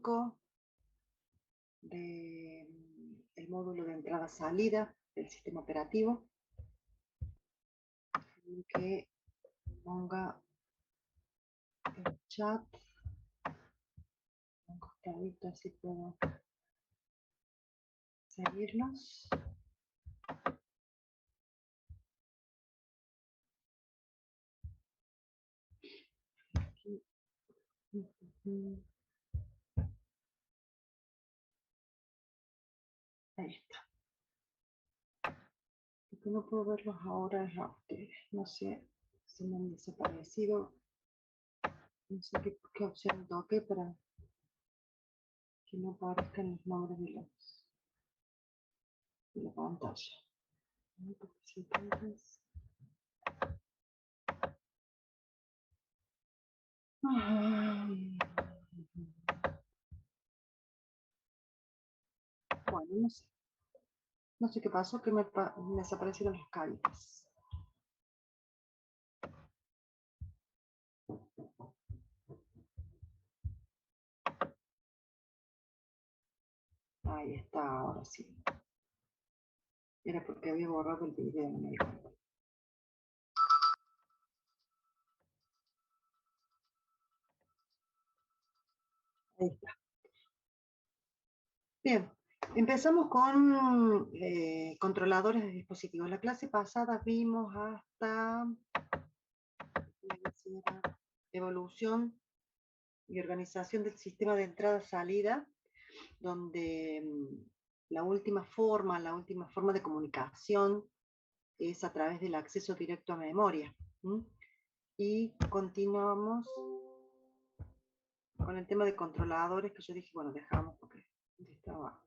5 del módulo de entrada-salida del sistema operativo. Que ponga el chat un costadito, así puedo seguirlos. Aquí. Ahí está. Lo que no puedo verlos ahora es a ustedes. No sé si me han desaparecido. No sé qué opción toque para que no aparezcan los nombres de la pantalla. Bueno, no sé. No sé qué pasó, que me desaparecieron las caritas. Ahí está, ahora sí. Era porque había borrado el video. Me di cuenta. Ahí está. Bien, empezamos con controladores de dispositivos. La clase pasada vimos hasta evolución y organización del sistema de entrada-salida, donde la última forma de comunicación es a través del acceso directo a memoria. Y continuamos con el tema de controladores, que yo dije, bueno, dejamos porque estaba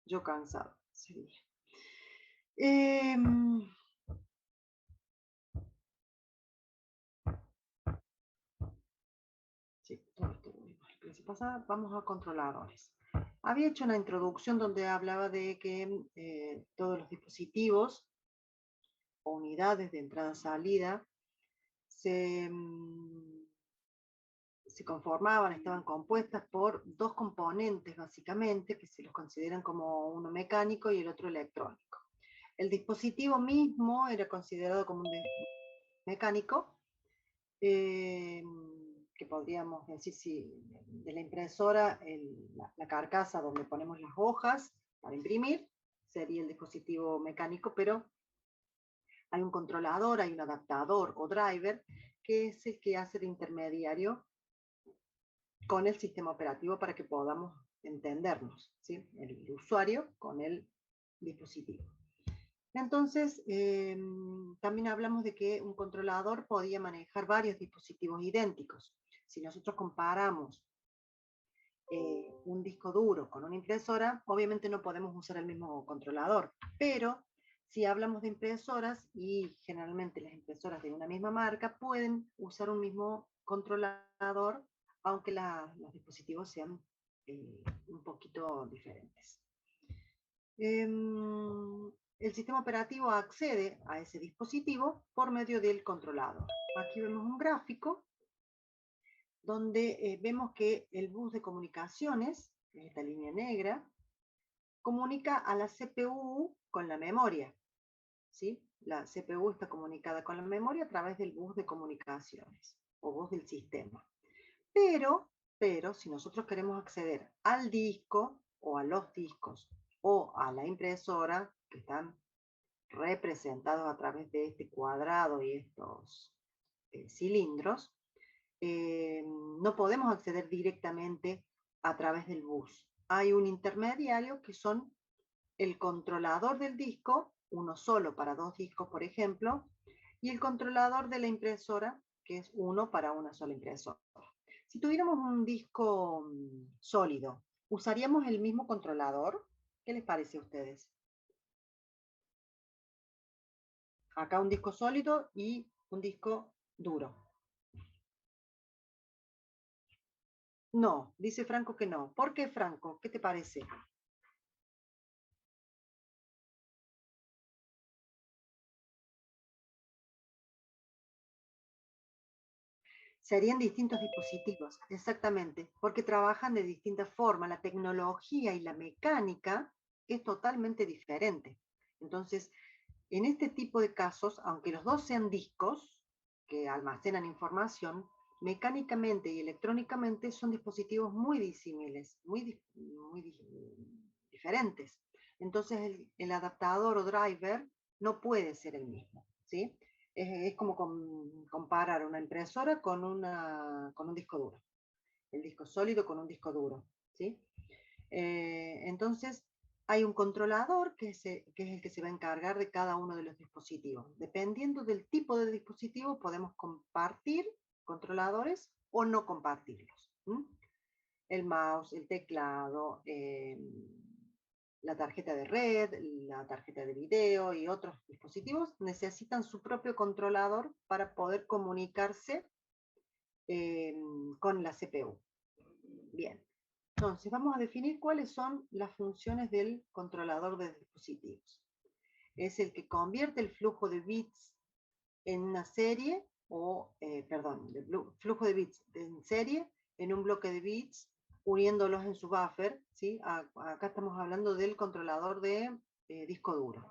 yo cansado ese día. Sí, todo esto lo mismo. La clase pasada vamos a controladores. Había hecho una introducción donde hablaba de que todos los dispositivos o unidades de entrada-salida se conformaban, estaban compuestas por dos componentes básicamente, que se los consideran como uno mecánico y el otro electrónico. El dispositivo mismo era considerado como un mecánico, que podríamos decir si de la impresora, la carcasa donde ponemos las hojas para imprimir, sería el dispositivo mecánico, pero hay un controlador, hay un adaptador o driver, que es el que hace de intermediario con el sistema operativo para que podamos entendernos, ¿sí? El usuario con el dispositivo. Entonces, también hablamos de que un controlador podía manejar varios dispositivos idénticos. Si nosotros comparamos un disco duro con una impresora, obviamente no podemos usar el mismo controlador, pero si hablamos de impresoras, y generalmente las impresoras de una misma marca pueden usar un mismo controlador, aunque los dispositivos sean un poquito diferentes. El sistema operativo accede a ese dispositivo por medio del controlador. Aquí vemos un gráfico donde vemos que el bus de comunicaciones, que es esta línea negra, comunica a la CPU con la memoria. ¿Sí? La CPU está comunicada con la memoria a través del bus de comunicaciones o bus del sistema. Pero si nosotros queremos acceder al disco o a los discos o a la impresora, que están representados a través de este cuadrado y estos cilindros, no podemos acceder directamente a través del bus. Hay un intermediario que son el controlador del disco, uno solo para dos discos, por ejemplo, y el controlador de la impresora, que es uno para una sola impresora. Si tuviéramos un disco sólido, ¿usaríamos el mismo controlador? ¿Qué les parece a ustedes? Acá un disco sólido y un disco duro. No, dice Franco que no. ¿Por qué, Franco? ¿Qué te parece? Serían distintos dispositivos, exactamente, porque trabajan de distinta forma. La tecnología y la mecánica es totalmente diferente. Entonces, en este tipo de casos, aunque los dos sean discos que almacenan información, mecánicamente y electrónicamente son dispositivos muy disímiles, muy diferentes. Entonces, el adaptador o driver no puede ser el mismo, ¿sí? Es como comparar una impresora con un disco duro, el disco sólido con un disco duro, ¿sí? Entonces, hay un controlador que es el que se va a encargar de cada uno de los dispositivos. Dependiendo del tipo de dispositivo, podemos compartir controladores o no compartirlos. El mouse, el teclado, la tarjeta de red, la tarjeta de video y otros dispositivos necesitan su propio controlador para poder comunicarse con la CPU. Bien, entonces vamos a definir cuáles son las funciones del controlador de dispositivos. Es el que convierte el flujo de bits en una serie, el flujo de bits en serie en un bloque de bits, uniéndolos en su buffer, ¿sí? Acá estamos hablando del controlador de disco duro.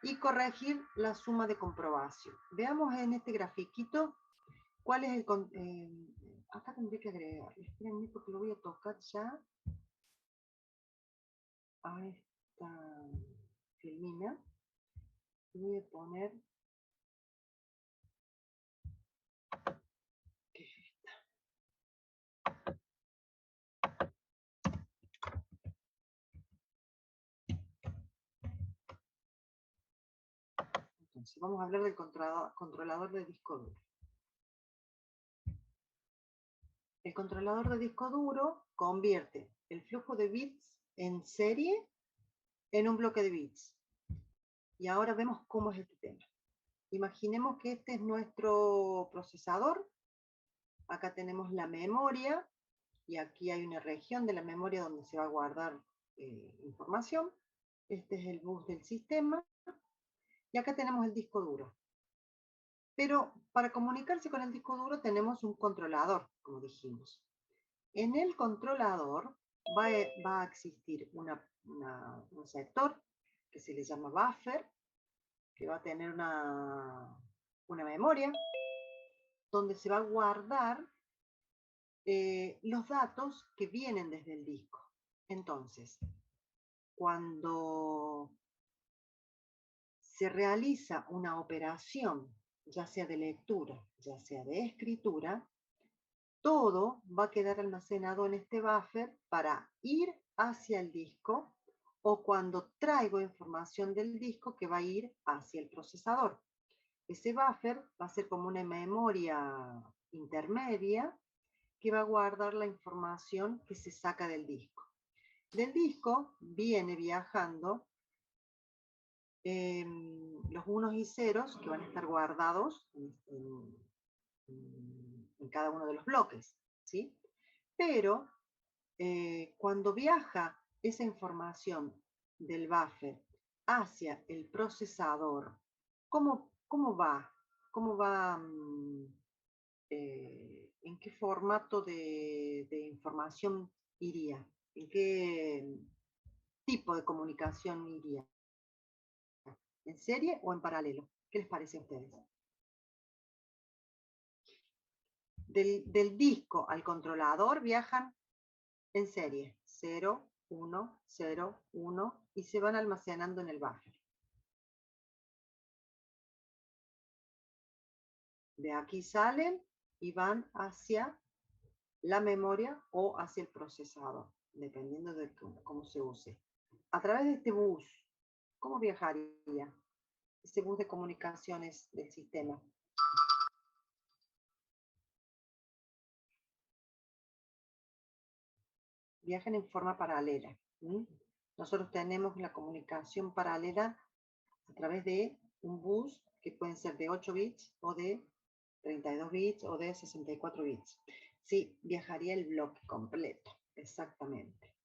Y corregir la suma de comprobación. Veamos en este grafiquito cuál es el... acá tendré que agregarle, espérenme porque lo voy a tocar ya a esta filmina. Voy a poner... ¿qué es esta? Entonces, vamos a hablar del controlador de disco duro. El controlador de disco duro convierte el flujo de bits en serie en un bloque de bits. Y ahora vemos cómo es este tema. Imaginemos que este es nuestro procesador. Acá tenemos la memoria y aquí hay una región de la memoria donde se va a guardar información. Este es el bus del sistema. Y acá tenemos el disco duro. Pero para comunicarse con el disco duro tenemos un controlador, como dijimos. En el controlador va a existir un sector que se le llama buffer, que va a tener una memoria donde se va a guardar los datos que vienen desde el disco. Entonces, cuando se realiza una operación, ya sea de lectura, ya sea de escritura, todo va a quedar almacenado en este buffer para ir hacia el disco o cuando traigo información del disco que va a ir hacia el procesador. Ese buffer va a ser como una memoria intermedia que va a guardar la información que se saca del disco. Del disco viene viajando los unos y ceros que van a estar guardados en cada uno de los bloques, ¿sí? Pero cuando viaja esa información del buffer hacia el procesador, ¿cómo va? ¿Cómo va? ¿En qué formato de información iría? ¿En qué tipo de comunicación iría? ¿En serie o en paralelo? ¿Qué les parece a ustedes? Del disco al controlador viajan en serie, 0, 1, 0, 1, y se van almacenando en el buffer. De aquí salen y van hacia la memoria o hacia el procesador, dependiendo de cómo se use. A través de este bus, ¿cómo viajaría este bus de comunicaciones del sistema? Viajan en forma paralela. Nosotros tenemos la comunicación paralela a través de un bus que pueden ser de 8 bits o de 32 bits o de 64 bits. Sí, viajaría el bloque completo, exactamente.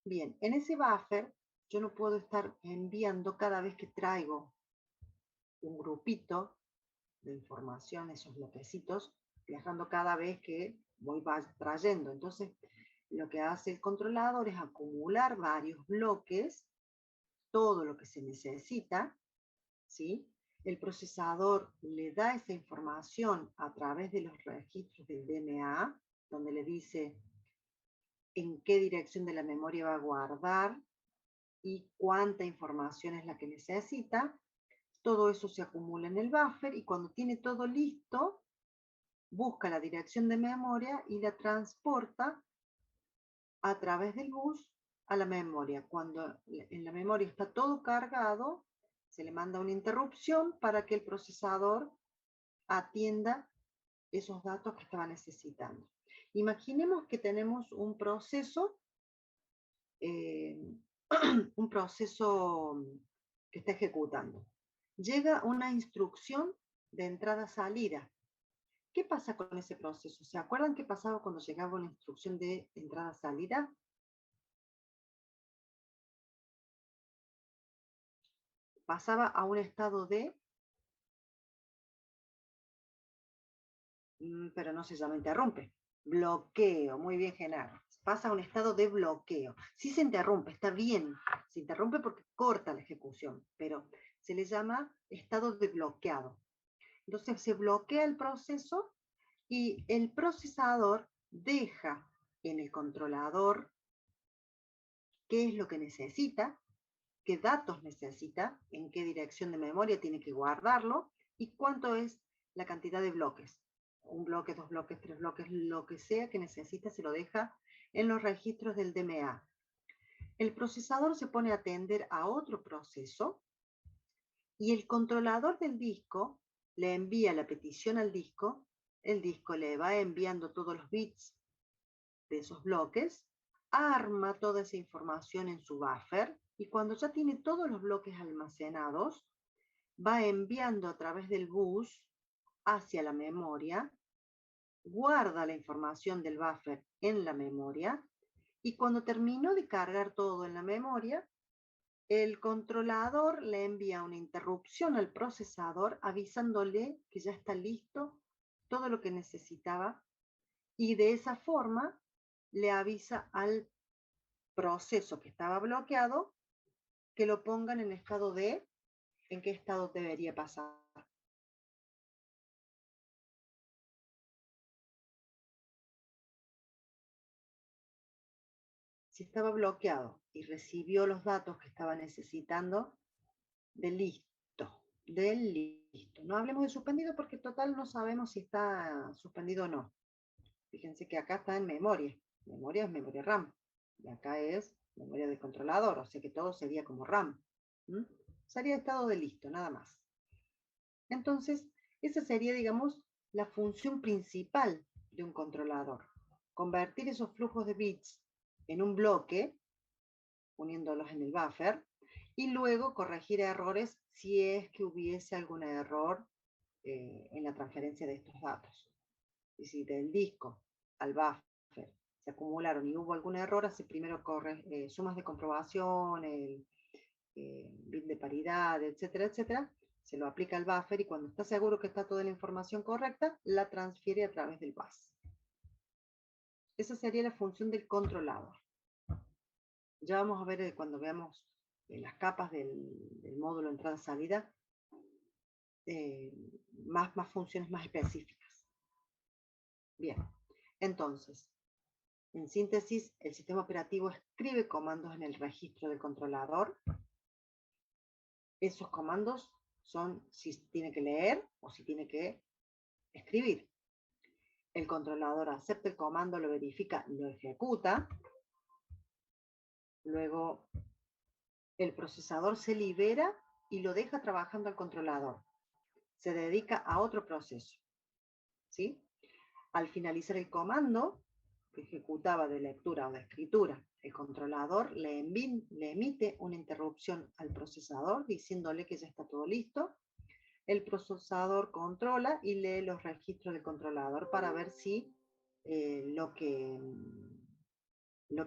Bien, en ese buffer yo no puedo estar enviando cada vez que traigo un grupito de información, esos bloquecitos, viajando cada vez que voy trayendo. Entonces, lo que hace el controlador es acumular varios bloques, todo lo que se necesita, ¿sí? El procesador le da esa información a través de los registros del DMA, donde le dice en qué dirección de la memoria va a guardar y cuánta información es la que necesita. Todo eso se acumula en el buffer y cuando tiene todo listo, busca la dirección de memoria y la transporta a través del bus a la memoria. Cuando en la memoria está todo cargado, se le manda una interrupción para que el procesador atienda esos datos que estaba necesitando. Imaginemos que tenemos un proceso, eh, un proceso que está ejecutando. Llega una instrucción de entrada-salida. ¿Qué pasa con ese proceso? ¿Se acuerdan qué pasaba cuando llegaba una instrucción de entrada-salida? Pasaba a un estado de, pero no se llama interrumpe, bloqueo. Muy bien, Genaro. Pasa a un estado de bloqueo. Sí se interrumpe, está bien. Se interrumpe porque corta la ejecución, pero se le llama estado de bloqueado. Entonces se bloquea el proceso y el procesador deja en el controlador qué es lo que necesita, qué datos necesita, en qué dirección de memoria tiene que guardarlo y cuánto es la cantidad de bloques. Un bloque, dos bloques, tres bloques, lo que sea que necesita se lo deja en los registros del DMA. El procesador se pone a atender a otro proceso y el controlador del disco le envía la petición al disco, el disco le va enviando todos los bits de esos bloques, arma toda esa información en su buffer y cuando ya tiene todos los bloques almacenados, va enviando a través del bus hacia la memoria, guarda la información del buffer en la memoria y cuando terminó de cargar todo en la memoria, el controlador le envía una interrupción al procesador avisándole que ya está listo todo lo que necesitaba y de esa forma le avisa al proceso que estaba bloqueado que lo pongan en estado de, en qué estado debería pasar. Si estaba bloqueado y recibió los datos que estaba necesitando, de listo, de listo. No hablemos de suspendido porque total no sabemos si está suspendido o no. Fíjense que acá está en memoria. Memoria es memoria RAM. Y acá es memoria de controlador, o sea que todo sería como RAM. ¿Mm? Sería estado de listo, nada más. Entonces, esa sería, digamos, la función principal de un controlador. Convertir esos flujos de bits en un bloque, uniéndolos en el buffer, y luego corregir errores si es que hubiese algún error en la transferencia de estos datos. Y si del disco al buffer se acumularon y hubo algún error, hace primero sumas de comprobación, el bit de paridad, etcétera, etcétera, se lo aplica al buffer y cuando está seguro que está toda la información correcta, la transfiere a través del bus. Esa sería la función del controlador. Ya vamos a ver cuando veamos las capas del módulo entrada-salida, más funciones más específicas. Bien, entonces, en síntesis, el sistema operativo escribe comandos en el registro del controlador. Esos comandos son si tiene que leer o si tiene que escribir. El controlador acepta el comando, lo verifica, lo ejecuta. Luego el procesador se libera y lo deja trabajando al controlador. Se dedica a otro proceso. ¿Sí? Al finalizar el comando que ejecutaba de lectura o de escritura, el controlador le emite una interrupción al procesador diciéndole que ya está todo listo. El procesador controla y lee los registros del controlador para ver si lo que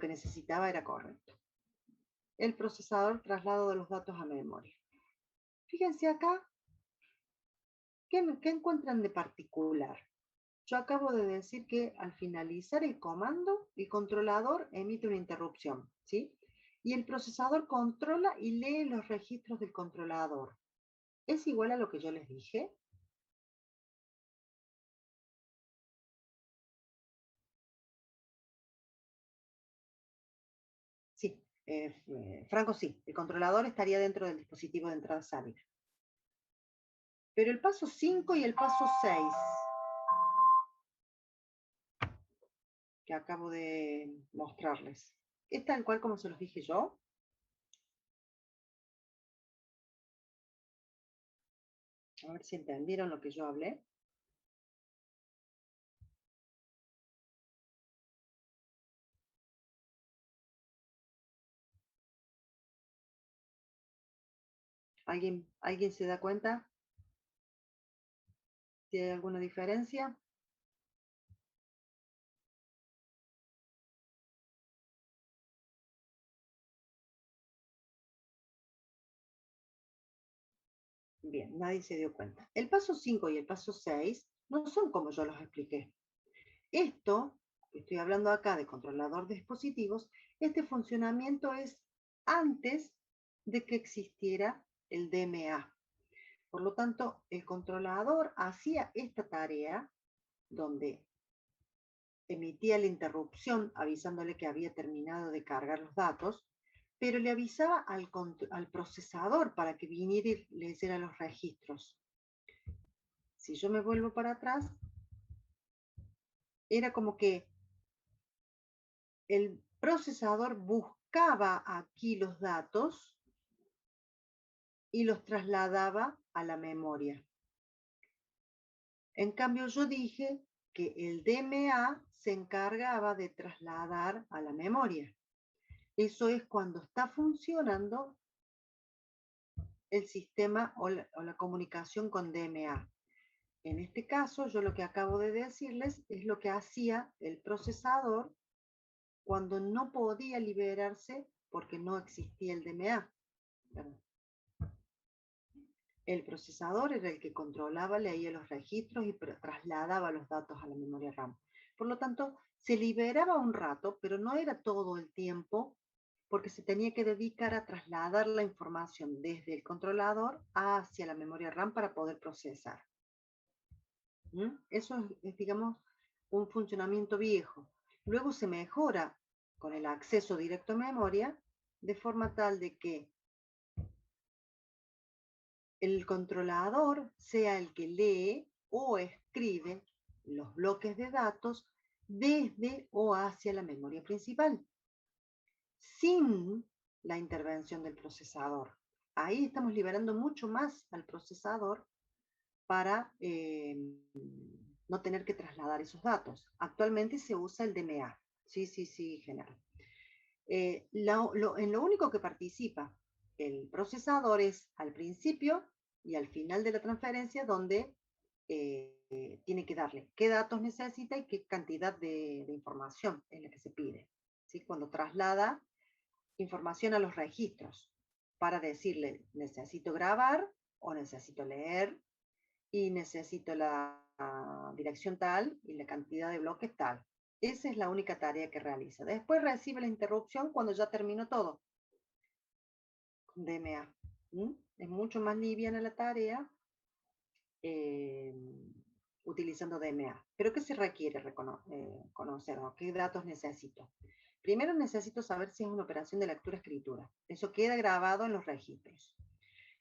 necesitaba era correcto. El procesador traslada los datos a memoria. Fíjense acá, ¿qué encuentran de particular? Yo acabo de decir que al finalizar el comando, el controlador emite una interrupción, ¿sí? Y el procesador controla y lee los registros del controlador. ¿Es igual a lo que yo les dije? Sí, Franco, sí. El controlador estaría dentro del dispositivo de entrada-salida. Pero el paso 5 y el paso 6, que acabo de mostrarles, ¿es tal cual como se los dije yo? A ver si entendieron lo que yo hablé. ¿Alguien se da cuenta si hay alguna diferencia? Bien, nadie se dio cuenta. El paso 5 y el paso 6 no son como yo los expliqué. Esto, que estoy hablando acá de controlador de dispositivos, este funcionamiento es antes de que existiera el DMA. Por lo tanto, el controlador hacía esta tarea donde emitía la interrupción avisándole que había terminado de cargar los datos, pero le avisaba al procesador para que viniera y le hiciera los registros. Si yo me vuelvo para atrás, era como que el procesador buscaba aquí los datos y los trasladaba a la memoria. En cambio, yo dije que el DMA se encargaba de trasladar a la memoria. Eso es cuando está funcionando el sistema o la comunicación con DMA. En este caso, yo lo que acabo de decirles es lo que hacía el procesador cuando no podía liberarse porque no existía el DMA. El procesador era el que controlaba, leía los registros y trasladaba los datos a la memoria RAM. Por lo tanto, se liberaba un rato, pero no era todo el tiempo, porque se tenía que dedicar a trasladar la información desde el controlador hacia la memoria RAM para poder procesar. Eso es, digamos, un funcionamiento viejo. Luego se mejora con el acceso directo a memoria, de forma tal de que el controlador sea el que lee o escribe los bloques de datos desde o hacia la memoria principal, sin la intervención del procesador. Ahí estamos liberando mucho más al procesador para no tener que trasladar esos datos. Actualmente se usa el DMA. Sí, sí, sí, general. En lo único que participa el procesador es al principio y al final de la transferencia, donde tiene que darle qué datos necesita y qué cantidad de información es la que se pide. ¿Sí? Cuando traslada información a los registros para decirle necesito grabar o necesito leer y necesito la dirección tal y la cantidad de bloques tal. Esa es la única tarea que realiza. Después recibe la interrupción cuando ya terminó todo con DMA. Es mucho más liviana la tarea eh, utilizando DMA. ¿Pero qué se requiere conocer? ¿No? ¿Qué datos necesito? Primero necesito saber si es una operación de lectura-escritura. Eso queda grabado en los registros.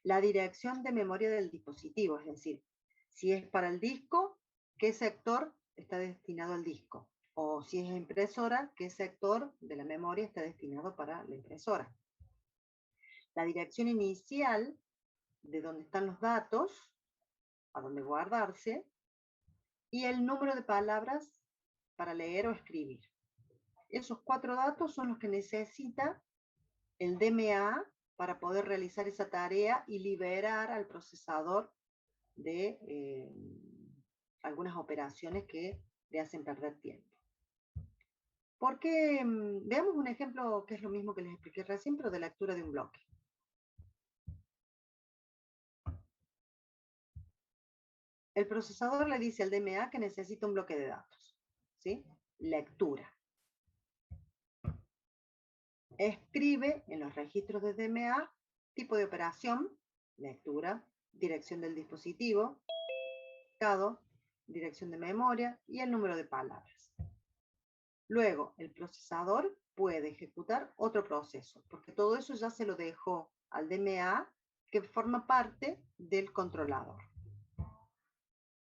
La dirección de memoria del dispositivo, es decir, si es para el disco, qué sector está destinado al disco. O si es impresora, qué sector de la memoria está destinado para la impresora. La dirección inicial de donde están los datos, a donde guardarse, y el número de palabras para leer o escribir. Esos 4 datos son los que necesita el DMA para poder realizar esa tarea y liberar al procesador de algunas operaciones que le hacen perder tiempo. Porque veamos un ejemplo que es lo mismo que les expliqué recién, pero de lectura de un bloque. El procesador le dice al DMA que necesita un bloque de datos, ¿sí? Lectura. Escribe en los registros de DMA tipo de operación, lectura, dirección del dispositivo, dirección de memoria y el número de palabras. Luego, el procesador puede ejecutar otro proceso, porque todo eso ya se lo dejó al DMA, que forma parte del controlador.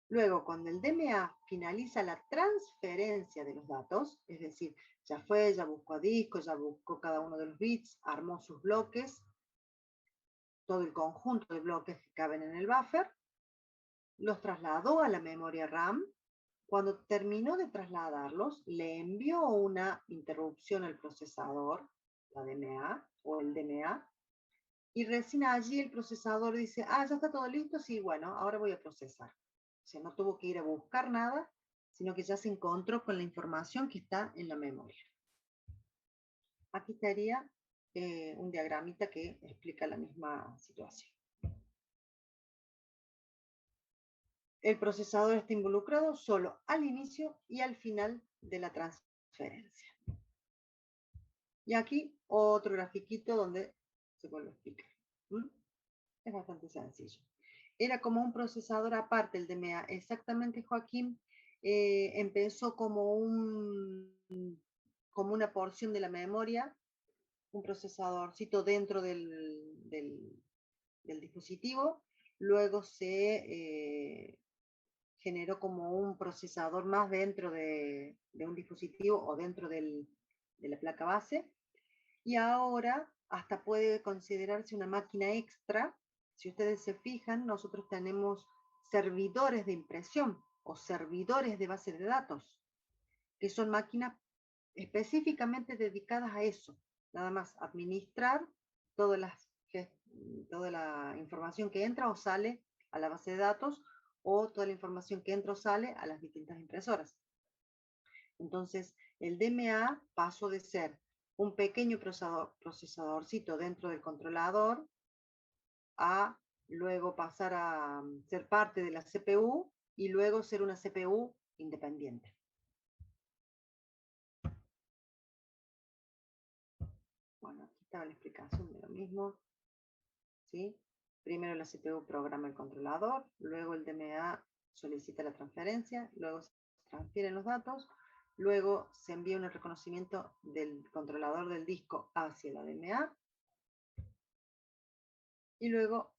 Luego, cuando el DMA finaliza la transferencia de los datos, es decir, ya fue, ya buscó a disco, ya buscó cada uno de los bits, armó sus bloques, todo el conjunto de bloques que caben en el buffer, los trasladó a la memoria RAM. Cuando terminó de trasladarlos, le envió una interrupción al procesador, la DMA o el DMA, y recién allí el procesador dice, ah, ya está todo listo, sí, bueno, ahora voy a procesar. O sea, no tuvo que ir a buscar nada, sino que ya se encontró con la información que está en la memoria. Aquí estaría un diagramita que explica la misma situación. El procesador está involucrado solo al inicio y al final de la transferencia. Y aquí otro grafiquito donde se vuelve a explicar. Es bastante sencillo. Era como un procesador aparte el DMA. Exactamente, Joaquín, empezó como una porción de la memoria, un procesadorcito dentro del dispositivo. Luego se generó como un procesador más dentro de un dispositivo o dentro de la placa base. Y ahora hasta puede considerarse una máquina extra. Si ustedes se fijan, nosotros tenemos servidores de impresión o servidores de base de datos, que son máquinas específicamente dedicadas a eso, nada más administrar toda la información que entra o sale a la base de datos, o toda la información que entra o sale a las distintas impresoras. Entonces, el DMA pasó de ser un pequeño procesadorcito dentro del controlador a luego pasar a ser parte de la CPU y luego ser una CPU independiente. Bueno, aquí está la explicación de lo mismo, ¿sí? Primero la CPU programa el controlador, luego el DMA solicita la transferencia, luego se transfieren los datos, luego se envía un reconocimiento del controlador del disco hacia la DMA, y luego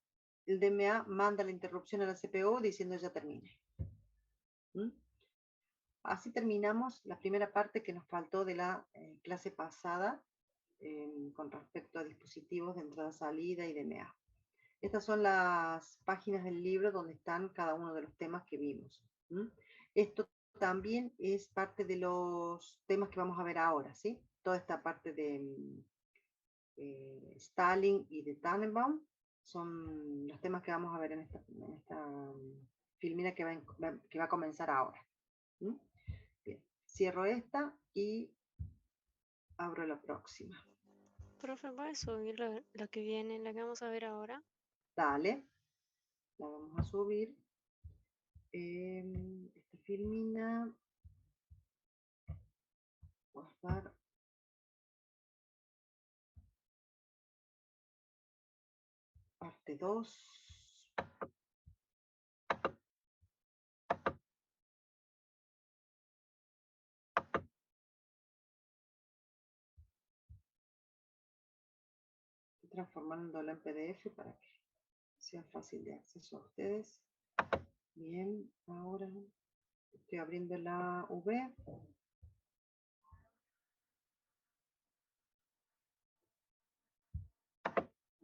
el DMA manda la interrupción a la CPU diciendo ya termine. Así terminamos la primera parte que nos faltó de la clase pasada con respecto a dispositivos de entrada-salida y DMA. Estas son las páginas del libro donde están cada uno de los temas que vimos. Esto también es parte de los temas que vamos a ver ahora, ¿sí? Toda esta parte de Stalin y de Tannenbaum son los temas que vamos a ver en esta filmina que va a comenzar ahora. Bien, cierro esta y abro la próxima. Profe, ¿puedes subir la que viene, la que vamos a ver ahora? Dale, la vamos a subir. Esta filmina, guardar. Parte 2. Transformándolo en PDF para que sea fácil de acceso a ustedes. Bien, ahora estoy abriendo la V.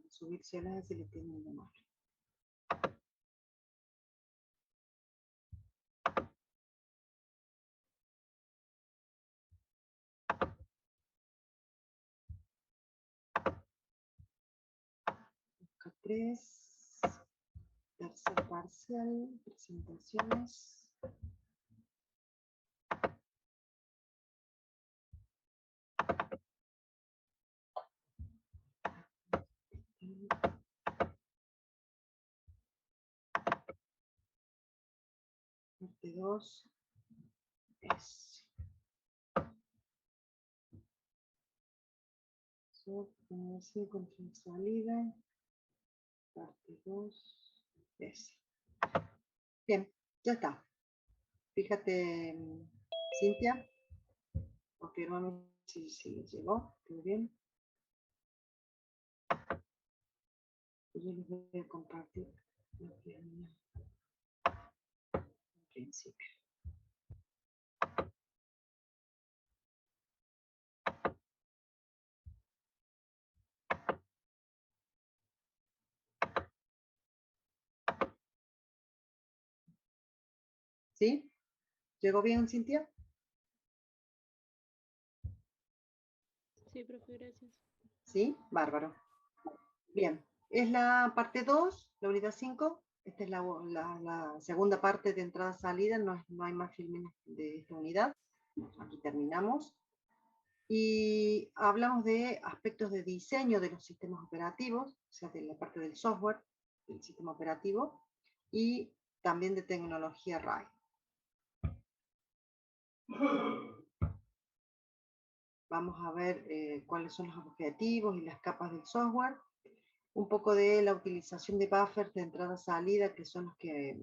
Subírselas si le tienen una mano. Busca 3. Tercer parcial, presentaciones. parte 2 es control salida, parte 2 es. Bien, ya está. Fíjate, Cintia, confírmame si llegó, ¿todo bien? Yo les voy a compartir lo que en principio. ¿Sí? ¿Llegó bien, Cintia? Sí, profe, gracias. Sí, bárbaro. Bien, es la parte 2, la unidad 5. Esta es la segunda parte de entrada-salida, no hay más filmes de esta unidad. Aquí terminamos. Y hablamos de aspectos de diseño de los sistemas operativos, o sea, de la parte del software, del sistema operativo, y también de tecnología RAID. Vamos a ver cuáles son los objetivos y las capas del software. Un poco de la utilización de buffers de entrada-salida, que son los que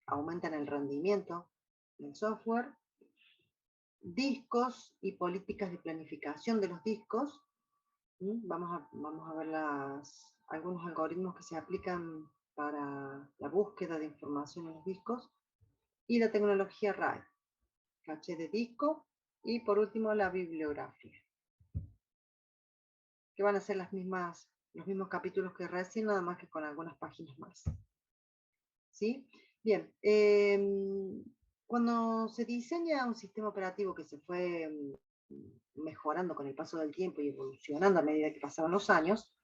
aumentan el rendimiento del software. Discos y políticas de planificación de los discos. Vamos a ver algunos algoritmos que se aplican para la búsqueda de información en los discos. Y la tecnología RAID, caché de disco. Y por último, la bibliografía, que van a ser los mismos capítulos que recién, nada más que con algunas páginas más. ¿Sí? Bien, cuando se diseña un sistema operativo que se fue mejorando con el paso del tiempo y evolucionando a medida que pasaban los años,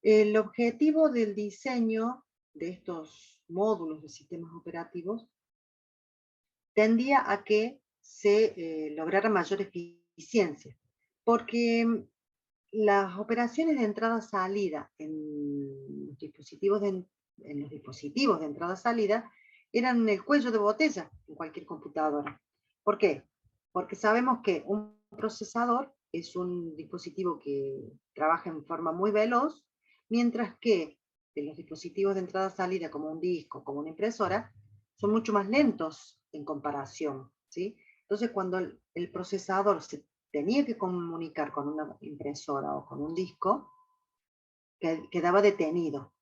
el objetivo del diseño de estos módulos de sistemas operativos tendía a que se lograra mayor eficiencia, porque las operaciones de entrada-salida en los dispositivos de entrada-salida eran el cuello de botella en cualquier computadora. ¿Por qué? Porque sabemos que un procesador es un dispositivo que trabaja en forma muy veloz, mientras que los dispositivos de entrada-salida como un disco, como una impresora, son mucho más lentos en comparación, ¿sí? Entonces, cuando el procesador se tenía que comunicar con una impresora o con un disco, quedaba detenido,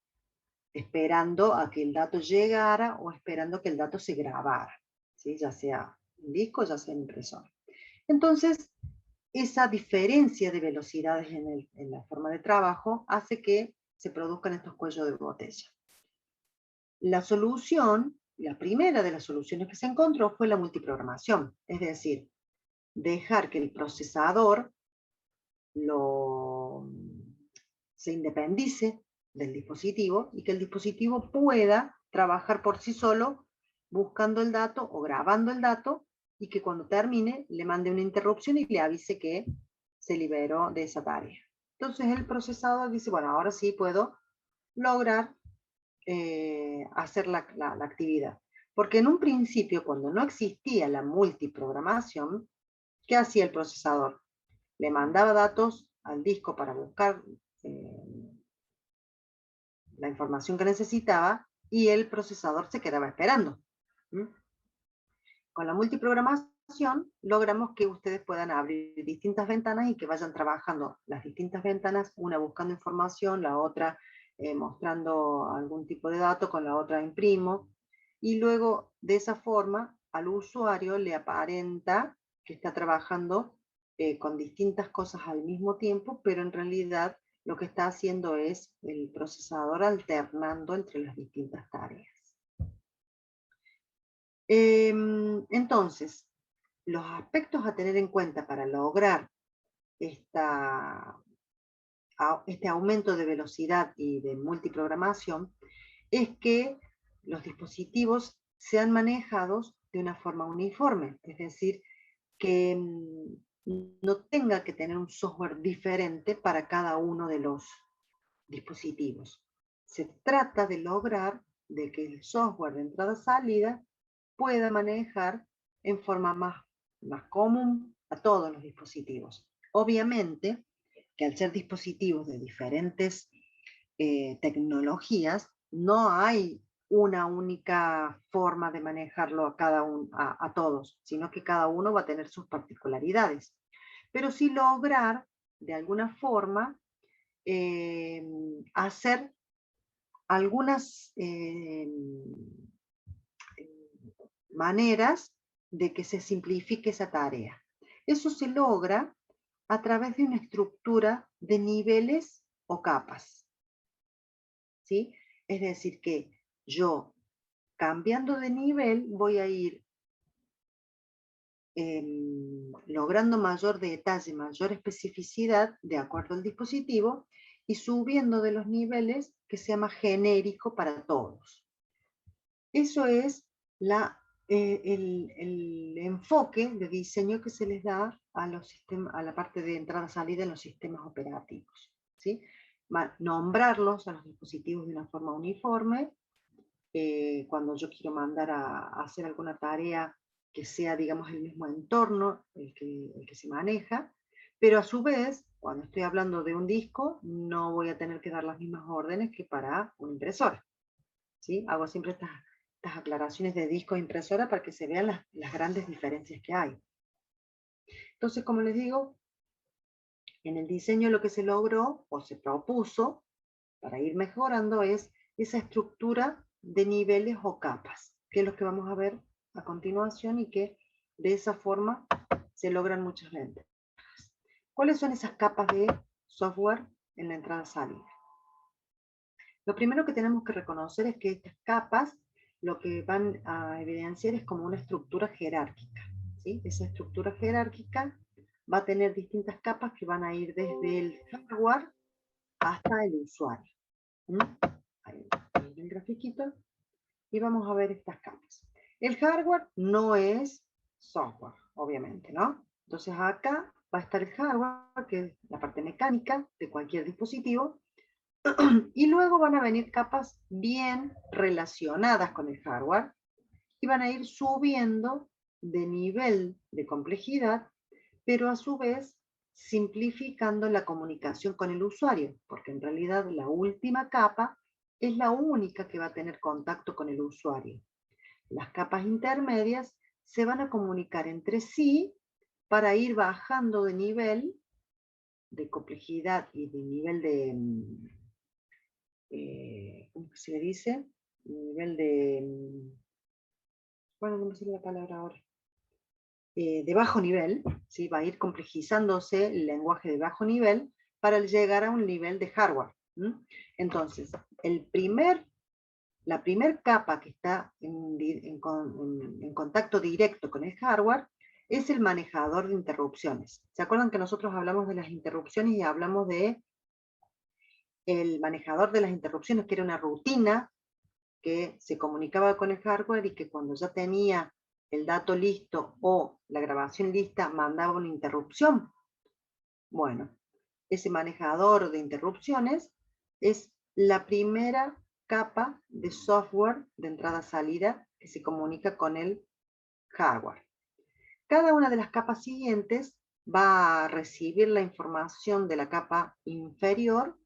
esperando a que el dato llegara o esperando que el dato se grabara, ¿sí? Ya sea un disco, ya sea una impresora. Entonces, esa diferencia de velocidades en la forma de trabajo hace que se produzcan estos cuellos de botella. La solución, la primera de las soluciones que se encontró fue la multiprogramación, es decir, dejar que el procesador se independice del dispositivo y que el dispositivo pueda trabajar por sí solo buscando el dato o grabando el dato y que cuando termine le mande una interrupción y le avise que se liberó de esa tarea. Entonces el procesador dice, bueno, ahora sí puedo lograr hacer la actividad. Porque en un principio, cuando no existía la multiprogramación, ¿qué hacía el procesador? Le mandaba datos al disco para buscar la información que necesitaba y el procesador se quedaba esperando. Con la multiprogramación logramos que ustedes puedan abrir distintas ventanas y que vayan trabajando las distintas ventanas, una buscando información, la otra mostrando algún tipo de dato, con la otra imprimo, y luego de esa forma al usuario le aparenta que está trabajando con distintas cosas al mismo tiempo, pero en realidad lo que está haciendo es el procesador alternando entre las distintas tareas. Entonces, los aspectos a tener en cuenta para lograr este aumento de velocidad y de multiprogramación es que los dispositivos sean manejados de una forma uniforme, es decir, que no tenga que tener un software diferente para cada uno de los dispositivos. Se trata de lograr de que el software de entrada-salida pueda manejar en forma más común a todos los dispositivos. Obviamente que al ser dispositivos de diferentes tecnologías, no hay una única forma de manejarlo a todos, sino que cada uno va a tener sus particularidades. Pero sí lograr, de alguna forma, hacer algunas maneras de que se simplifique esa tarea. Eso se logra a través de una estructura de niveles o capas, ¿sí? Es decir, que yo, cambiando de nivel, voy a ir logrando mayor detalle, mayor especificidad de acuerdo al dispositivo y subiendo de los niveles que sea más genérico para todos. Eso es el enfoque de diseño que se les da a la parte de entrada-salida en los sistemas operativos, ¿sí? Nombrarlos a los dispositivos de una forma uniforme. Cuando yo quiero mandar a hacer alguna tarea que sea, digamos, el mismo entorno el que se maneja, pero a su vez, cuando estoy hablando de un disco, no voy a tener que dar las mismas órdenes que para una impresora, ¿sí? Hago siempre estas aclaraciones de disco e impresora para que se vean las grandes diferencias que hay. Entonces, como les digo, en el diseño lo que se logró o se propuso para ir mejorando es esa estructura de niveles o capas, que es lo que vamos a ver a continuación y que de esa forma se logran muchas ventajas. ¿Cuáles son esas capas de software en la entrada-salida? Lo primero que tenemos que reconocer es que estas capas lo que van a evidenciar es como una estructura jerárquica, ¿sí? Esa estructura jerárquica va a tener distintas capas que van a ir desde el hardware hasta el usuario. Ahí el grafiquito. Y vamos a ver estas capas. El hardware no es software, obviamente, ¿no? Entonces acá va a estar el hardware, que es la parte mecánica de cualquier dispositivo, y luego van a venir capas bien relacionadas con el hardware y van a ir subiendo de nivel de complejidad, pero a su vez simplificando la comunicación con el usuario, porque en realidad la última capa es la única que va a tener contacto con el usuario. Las capas intermedias se van a comunicar entre sí para ir bajando de nivel de complejidad y de nivel de, ¿cómo se le dice? Nivel de, bueno, no me sale la palabra ahora. De bajo nivel, ¿sí? Va a ir complejizándose el lenguaje de bajo nivel para llegar a un nivel de hardware. Entonces, la primera capa que está en contacto directo con el hardware es el manejador de interrupciones. ¿Se acuerdan que nosotros hablamos de las interrupciones y hablamos de el manejador de las interrupciones, que era una rutina que se comunicaba con el hardware y que cuando ya tenía el dato listo o la grabación lista mandaba una interrupción? Bueno, ese manejador de interrupciones es la primera capa de software de entrada-salida que se comunica con el hardware. Cada una de las capas siguientes va a recibir la información de la capa inferior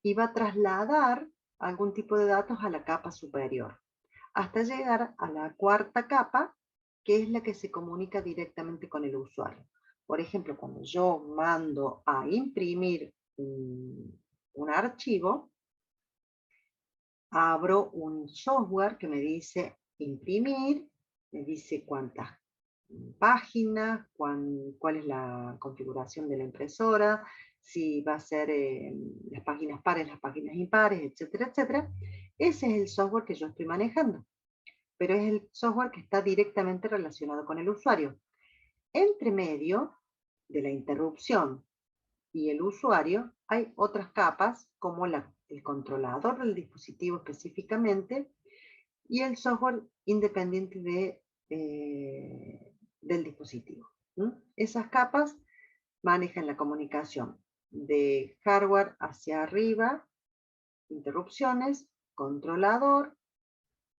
y va a trasladar algún tipo de datos a la capa superior, hasta llegar a la cuarta capa, que es la que se comunica directamente con el usuario. Por ejemplo, cuando yo mando a imprimir un archivo, abro un software que me dice imprimir, me dice cuántas páginas, cuál es la configuración de la impresora, si va a ser las páginas pares, las páginas impares, etcétera, etcétera. Ese es el software que yo estoy manejando, pero es el software que está directamente relacionado con el usuario. Entre medio de la interrupción y el usuario hay otras capas como el controlador del dispositivo específicamente y el software independiente del dispositivo. Esas capas manejan la comunicación de hardware hacia arriba, interrupciones, controlador,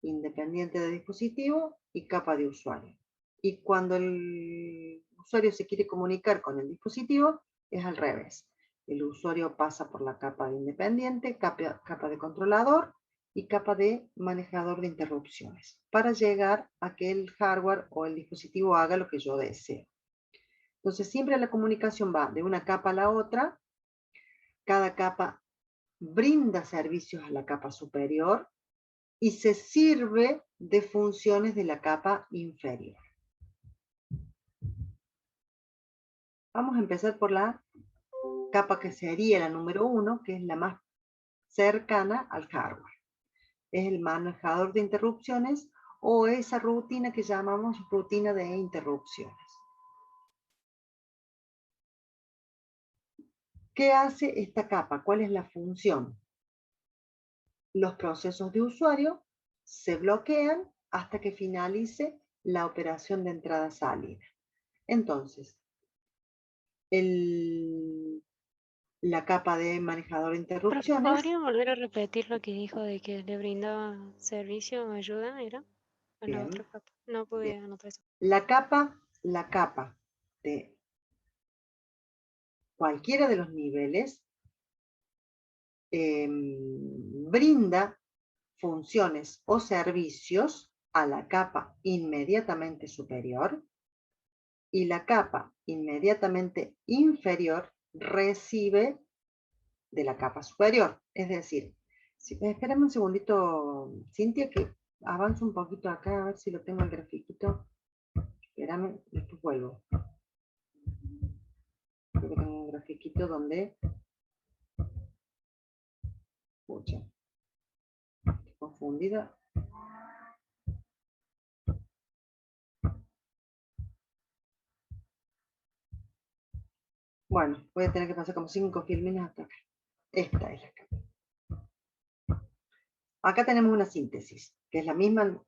independiente del dispositivo y capa de usuario. Y cuando el usuario se quiere comunicar con el dispositivo, es al revés. El usuario pasa por la capa de independiente, capa de controlador y capa de manejador de interrupciones, para llegar a que el hardware o el dispositivo haga lo que yo deseo. Entonces siempre la comunicación va de una capa a la otra. Cada capa brinda servicios a la capa superior y se sirve de funciones de la capa inferior. Vamos a empezar por la capa que sería la número 1, que es la más cercana al hardware. Es el manejador de interrupciones o esa rutina que llamamos rutina de interrupciones. ¿Qué hace esta capa? ¿Cuál es la función? Los procesos de usuario se bloquean hasta que finalice la operación de entrada-salida. Entonces, la capa de manejador de interrupciones. ¿Podría volver a repetir lo que dijo de que le brindaba servicio o ayuda? ¿Era? A la otra Bien, capa. No bien. podía anotar eso. La capa de cualquiera de los niveles brinda funciones o servicios a la capa inmediatamente superior, y la capa inmediatamente inferior recibe de la capa superior. Es decir, espérame un segundito, Cintia, que avanzo un poquito acá, a ver si lo tengo el grafiquito. Espérame, después vuelvo. Creo que tengo un grafiquito donde... Pucha, estoy confundida. Bueno, voy a tener que pasar como 5 filmines hasta acá. Esta es la capa. Acá tenemos una síntesis, que es la misma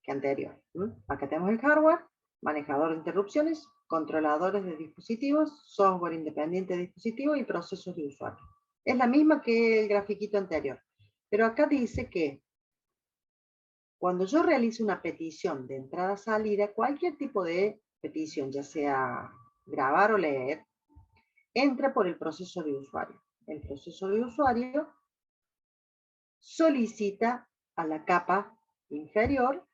que anterior. Acá tenemos el hardware, manejador de interrupciones, controladores de dispositivos, software independiente de dispositivos y procesos de usuario. Es la misma que el grafiquito anterior. Pero acá dice que cuando yo realizo una petición de entrada-salida, cualquier tipo de petición, ya sea grabar o leer, entra por el proceso de usuario. El proceso de usuario solicita a la capa inferior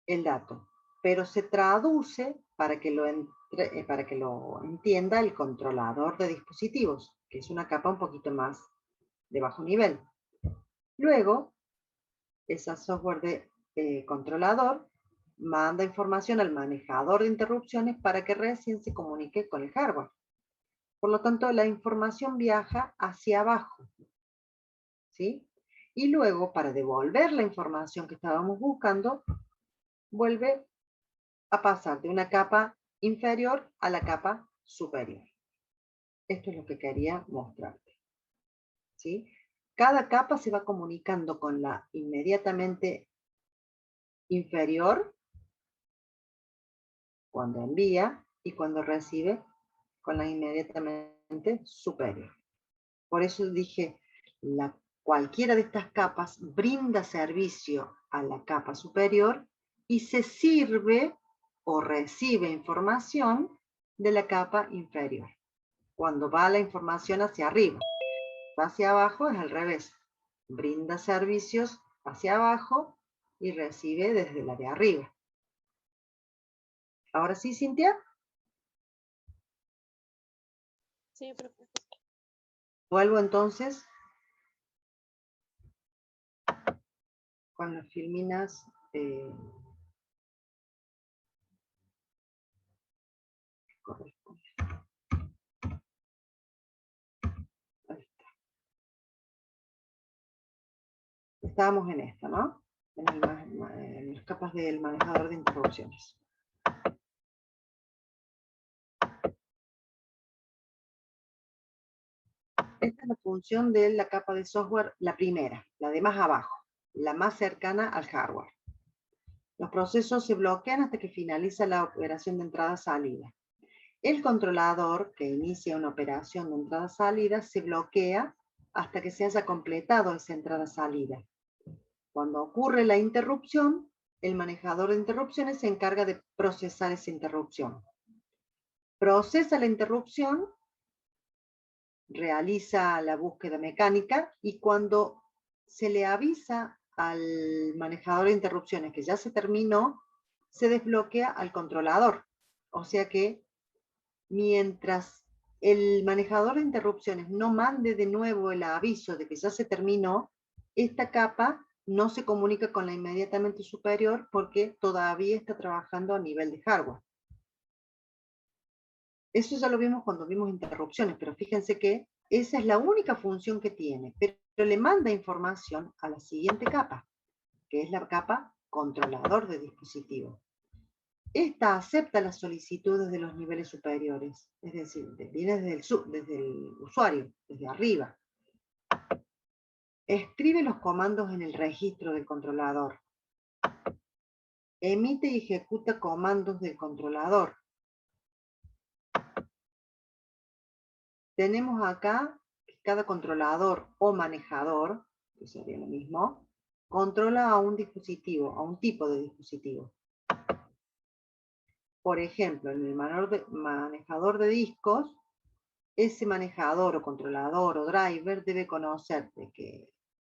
el dato, pero se traduce para que lo entienda el controlador de dispositivos, que es una capa un poquito más de bajo nivel. Luego, ese software de controlador manda información al manejador de interrupciones para que recién se comunique con el hardware. Por lo tanto, la información viaja hacia abajo, ¿sí? Y luego, para devolver la información que estábamos buscando, vuelve a pasar de una capa inferior a la capa superior. Esto es lo que quería mostrarte, ¿sí? Cada capa se va comunicando con la inmediatamente inferior cuando envía y cuando recibe con la inmediatamente superior. Por eso dije, cualquiera de estas capas brinda servicio a la capa superior y se sirve o recibe información de la capa inferior. Cuando va la información hacia arriba, va hacia abajo es al revés. Brinda servicios hacia abajo y recibe desde la de arriba. ¿Ahora sí, Cintia? Sí, profe. Vuelvo entonces con las filminas correspondientes. Ahí está. Estábamos en esta, ¿no? En las capas del manejador de interrupciones. Esta es la función de la capa de software, la primera, la de más abajo, la más cercana al hardware. Los procesos se bloquean hasta que finaliza la operación de entrada-salida. El controlador que inicia una operación de entrada-salida se bloquea hasta que se haya completado esa entrada-salida. Cuando ocurre la interrupción, el manejador de interrupciones se encarga de procesar esa interrupción. Procesa la interrupción, realiza la búsqueda mecánica y cuando se le avisa al manejador de interrupciones que ya se terminó, se desbloquea al controlador. O sea que mientras el manejador de interrupciones no mande de nuevo el aviso de que ya se terminó, esta capa no se comunica con la inmediatamente superior porque todavía está trabajando a nivel de hardware. Eso ya lo vimos cuando vimos interrupciones, pero fíjense que esa es la única función que tiene, pero le manda información a la siguiente capa, que es la capa controlador de dispositivo. Esta acepta las solicitudes de los niveles superiores, es decir, viene desde el usuario, desde arriba. Escribe los comandos en el registro del controlador. Emite y ejecuta comandos del controlador. Tenemos acá que cada controlador o manejador, que sería lo mismo, controla a un dispositivo, a un tipo de dispositivo. Por ejemplo, en el manejador de discos, ese manejador o controlador o driver debe conocer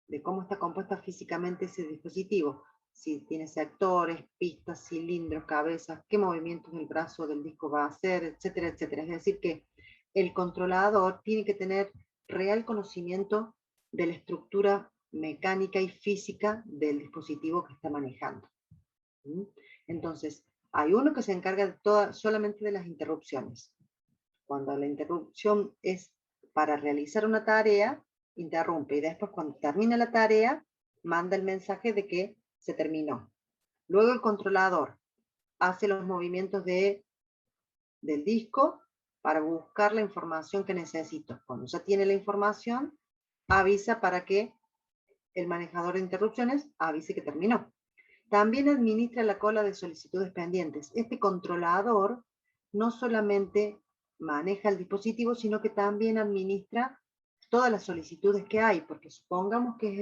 de cómo está compuesta físicamente ese dispositivo, si tiene sectores, pistas, cilindros, cabezas, qué movimientos del brazo del disco va a hacer, etcétera, etcétera. Es decir, que el controlador tiene que tener real conocimiento de la estructura mecánica y física del dispositivo que está manejando. Entonces, hay uno que se encarga de solamente de las interrupciones. Cuando la interrupción es para realizar una tarea, interrumpe. Y después, cuando termina la tarea, manda el mensaje de que se terminó. Luego el controlador hace los movimientos del disco para buscar la información que necesito. Cuando ya tiene la información, avisa para que el manejador de interrupciones avise que terminó. También administra la cola de solicitudes pendientes. Este controlador no solamente maneja el dispositivo, sino que también administra todas las solicitudes que hay, porque supongamos que es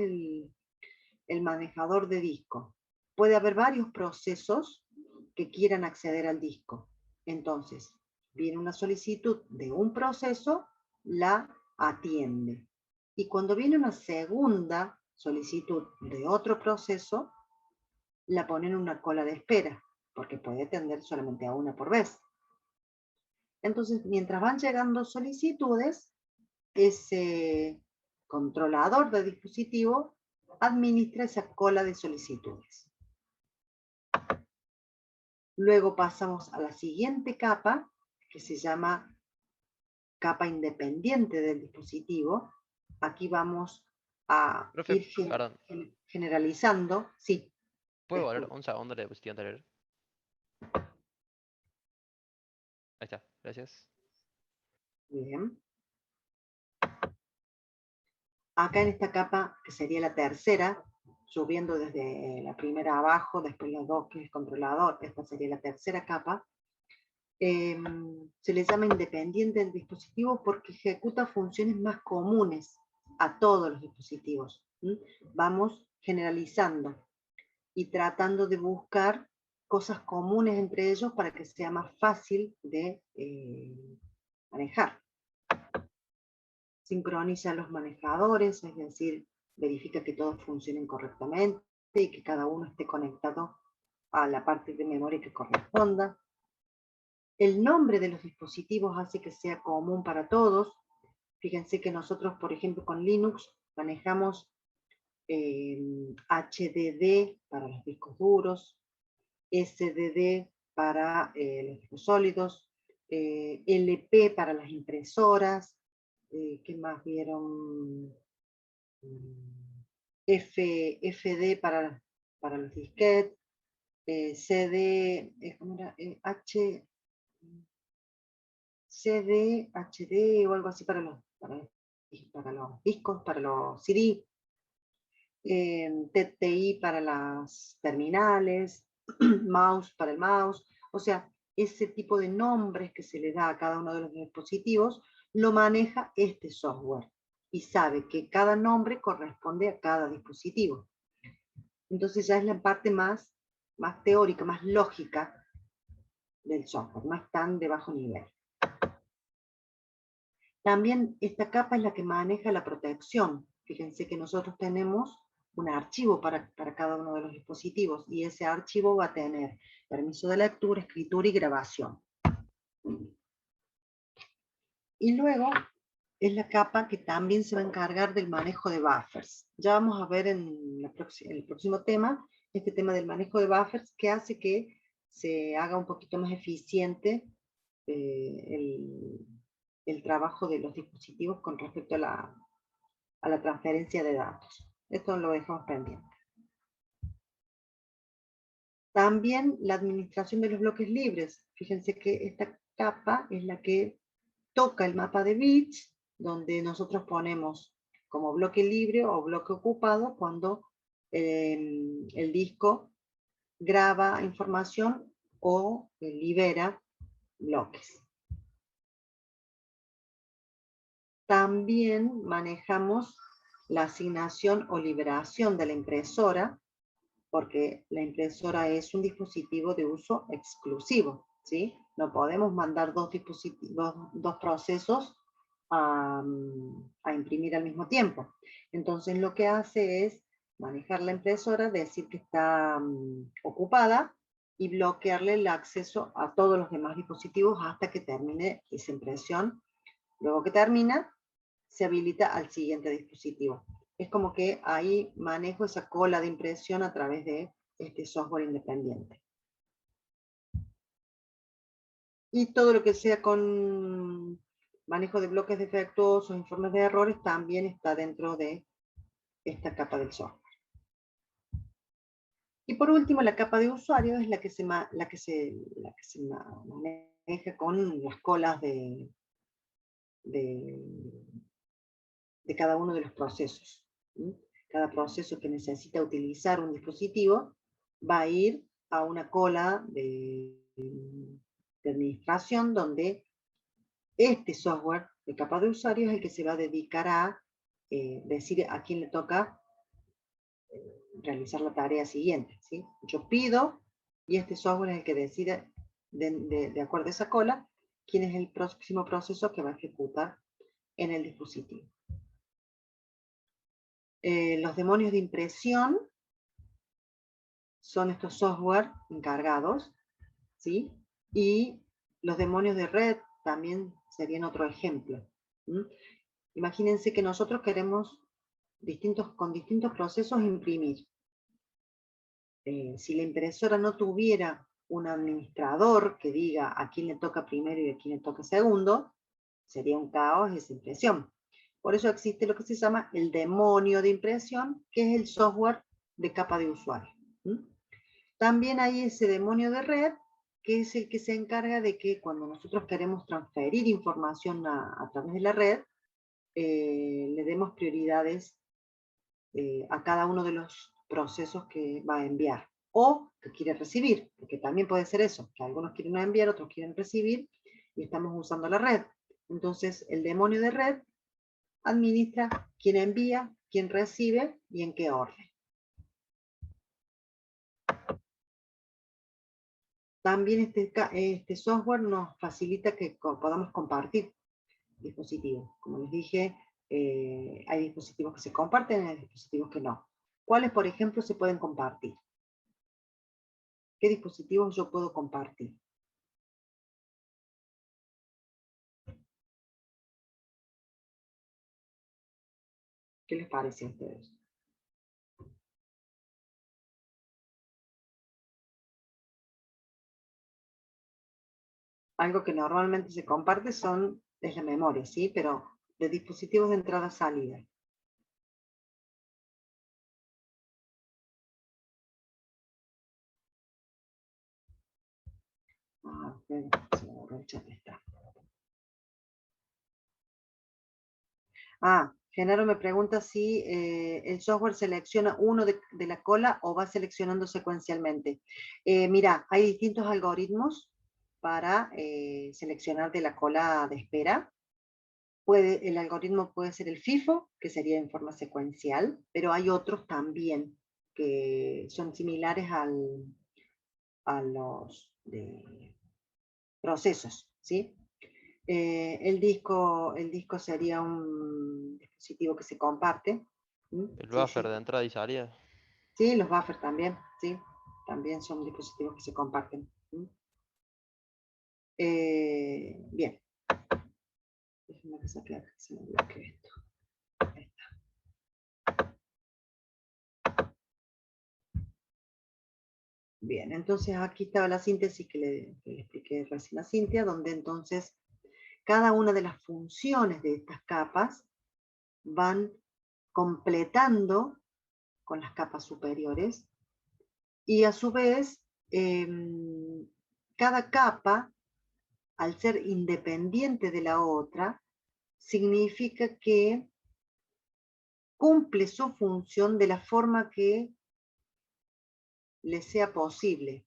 el manejador de disco. Puede haber varios procesos que quieran acceder al disco. Entonces, viene una solicitud de un proceso, la atiende. Y cuando viene una segunda solicitud de otro proceso, la pone en una cola de espera, porque puede atender solamente a una por vez. Entonces, mientras van llegando solicitudes, ese controlador de dispositivo administra esa cola de solicitudes. Luego pasamos a la siguiente capa, que se llama capa independiente del dispositivo. Aquí vamos a Profe, ir perdón, generalizando. Sí. ¿puedo volver un segundo la diapositiva anterior? Ahí está, gracias. Bien. Acá en esta capa, que sería la tercera, subiendo desde la primera abajo, después los dos que es controlador, esta sería la tercera capa, se le llama independiente del dispositivo porque ejecuta funciones más comunes a todos los dispositivos. Vamos generalizando y tratando de buscar cosas comunes entre ellos para que sea más fácil de manejar. Sincroniza los manejadores, es decir, verifica que todos funcionen correctamente y que cada uno esté conectado a la parte de memoria que corresponda. El nombre de los dispositivos hace que sea común para todos. Fíjense que nosotros, por ejemplo, con Linux manejamos HDD para los discos duros, SDD para los discos sólidos, LP para las impresoras, ¿qué más vieron? FD para los disquetes, CD, ¿cómo era? CD, HD o algo así para los discos, para los CD, TTI para las terminales, mouse para el mouse, o sea, ese tipo de nombres que se le da a cada uno de los dispositivos lo maneja este software y sabe que cada nombre corresponde a cada dispositivo. Entonces ya es la parte más teórica, más lógica del software, no es tan de bajo nivel. También esta capa es la que maneja la protección. Fíjense que nosotros tenemos un archivo para cada uno de los dispositivos y ese archivo va a tener permiso de lectura, escritura y grabación. Y luego es la capa que también se va a encargar del manejo de buffers. Ya vamos a ver en el próximo tema, este tema del manejo de buffers, que hace que se haga un poquito más eficiente el trabajo de los dispositivos con respecto a la transferencia de datos. Esto lo dejamos pendiente. También la administración de los bloques libres. Fíjense que esta capa es la que toca el mapa de bits, donde nosotros ponemos como bloque libre o bloque ocupado cuando el disco graba información o libera bloques. También manejamos la asignación o liberación de la impresora, porque la impresora es un dispositivo de uso exclusivo, ¿sí? No podemos mandar dos procesos a imprimir al mismo tiempo. Entonces lo que hace es manejar la impresora, decir que está ocupada y bloquearle el acceso a todos los demás dispositivos hasta que termine esa impresión. Luego que termina, se habilita al siguiente dispositivo. Es como que ahí manejo esa cola de impresión a través de este software independiente. Y todo lo que sea con manejo de bloques defectuosos, informes de errores, también está dentro de esta capa del software. Y por último, la capa de usuario es la que se maneja con las colas de cada uno de los procesos. Cada proceso que necesita utilizar un dispositivo va a ir a una cola de administración donde este software de capa de usuario es el que se va a dedicar a decir a quién le toca realizar la tarea siguiente, ¿sí? Yo pido y este software es el que decide, de acuerdo a esa cola, quién es el próximo proceso que va a ejecutar en el dispositivo. Los demonios de impresión son estos software encargados, ¿sí? Y los demonios de red también serían otro ejemplo. Imagínense que nosotros queremos con distintos procesos imprimir. Si la impresora no tuviera un administrador que diga a quién le toca primero y a quién le toca segundo, sería un caos esa impresión. Por eso existe lo que se llama el demonio de impresión, que es el software de capa de usuario. También hay ese demonio de red, que es el que se encarga de que cuando nosotros queremos transferir información a través de la red, le demos prioridades a cada uno de los procesos que va a enviar o que quiere recibir, porque también puede ser eso, que algunos quieren enviar, otros quieren recibir y estamos usando la red. Entonces el demonio de red administra quién envía, quién recibe y en qué orden. También este software nos facilita que podamos compartir dispositivos. Como les dije, hay dispositivos que se comparten y hay dispositivos que no. ¿Cuáles, por ejemplo, se pueden compartir? ¿Qué dispositivos yo puedo compartir? ¿Qué les parece a ustedes? Algo que normalmente se comparte es la memoria, ¿sí? Pero de dispositivos de entrada-salida. Genaro me pregunta si el software selecciona uno de la cola o va seleccionando secuencialmente. Mira, hay distintos algoritmos para seleccionar de la cola de espera. El algoritmo puede ser el FIFO, que sería en forma secuencial, pero hay otros también que son similares a los de procesos, ¿sí? El disco sería un dispositivo que se comparte. El Sí, buffer sí. de entrada y salida. Sí, los buffers también, sí. También son dispositivos que se comparten. Bien. Déjenme que saque acá, se me bloqueó esto. Ahí está. Bien, entonces aquí estaba la síntesis que le expliqué recién a Cintia, donde entonces cada una de las funciones de estas capas van completando con las capas superiores y a su vez cada capa, al ser independiente de la otra, significa que cumple su función de la forma que les sea posible,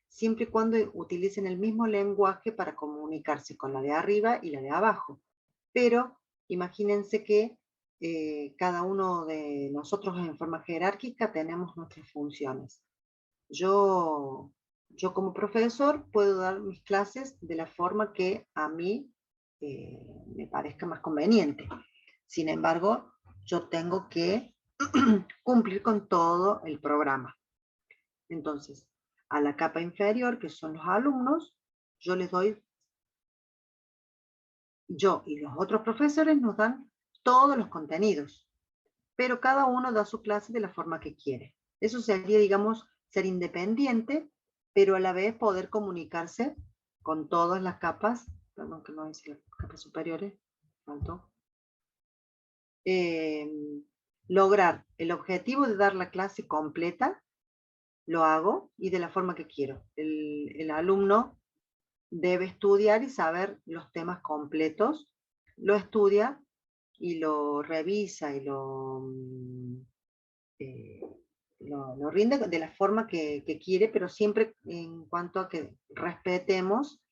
siempre y cuando utilicen el mismo lenguaje para comunicarse con la de arriba y la de abajo. Pero imagínense que cada uno de nosotros en forma jerárquica tenemos nuestras funciones. Yo como profesor puedo dar mis clases de la forma que a mí me parezca más conveniente. Sin embargo, yo tengo que cumplir con todo el programa. Entonces, a la capa inferior, que son los alumnos, yo les doy, yo y los otros profesores nos dan todos los contenidos, pero cada uno da su clase de la forma que quiere. Eso sería, digamos, ser independiente, pero a la vez poder comunicarse con todas las capas, perdón que no dice las capas superiores, faltó. Lograr el objetivo de dar la clase completa, lo hago y de la forma que quiero. El alumno debe estudiar y saber los temas completos, lo estudia y lo revisa y lo rinde de la forma que quiere, pero siempre en cuanto a que respetemos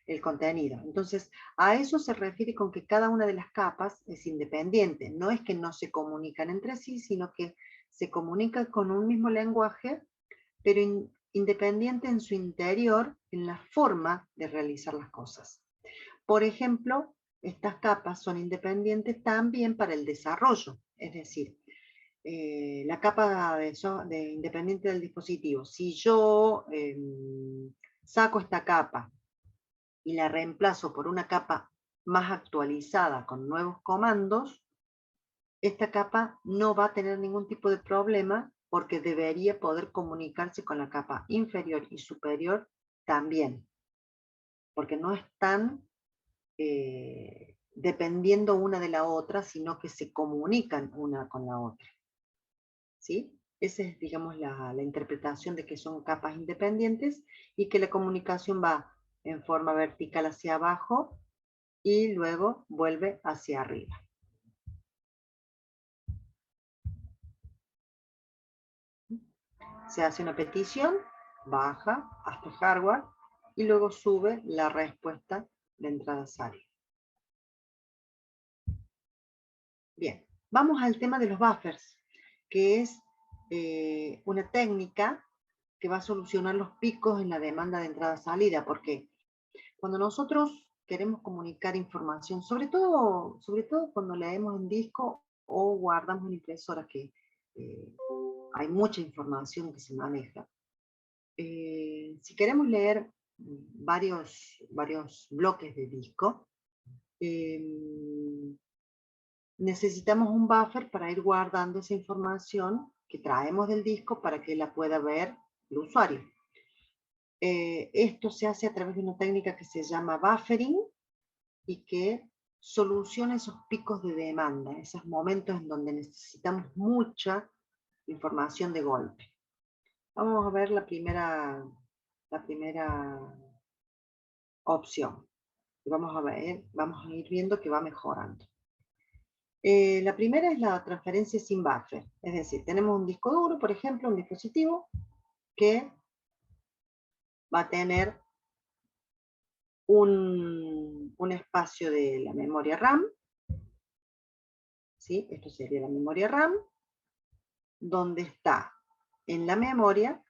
el contenido. Entonces, a eso se refiere con que cada una de las capas es independiente. No es que no se comunican entre sí, sino que se comunican con un mismo lenguaje, pero independiente en su interior, en la forma de realizar las cosas. Por ejemplo, estas capas son independientes también para el desarrollo, es decir, la capa de independiente del dispositivo. Si yo saco esta capa y la reemplazo por una capa más actualizada con nuevos comandos, esta capa no va a tener ningún tipo de problema porque debería poder comunicarse con la capa inferior y superior también, porque no están dependiendo una de la otra, sino que se comunican una con la otra. ¿Sí? Esa es, digamos, la interpretación de que son capas independientes y que la comunicación va en forma vertical hacia abajo y luego vuelve hacia arriba. Se hace una petición, baja hasta hardware y luego sube la respuesta de entrada-salida. Bien, vamos al tema de los buffers, que es una técnica que va a solucionar los picos en la demanda de entrada-salida, porque cuando nosotros queremos comunicar información, sobre todo cuando leemos en disco o guardamos en impresora, que hay mucha información que se maneja. Si queremos leer varios bloques de disco, necesitamos un buffer para ir guardando esa información que traemos del disco para que la pueda ver el usuario. Esto se hace a través de una técnica que se llama buffering y que soluciona esos picos de demanda, esos momentos en donde necesitamos mucha información de golpe. Vamos a ver la primera opción. Vamos a ir viendo que va mejorando. La primera es la transferencia sin buffer, es decir, tenemos un disco duro, por ejemplo, un dispositivo que va a tener un espacio de la memoria RAM, ¿sí? Esto sería la memoria RAM, donde está en la memoria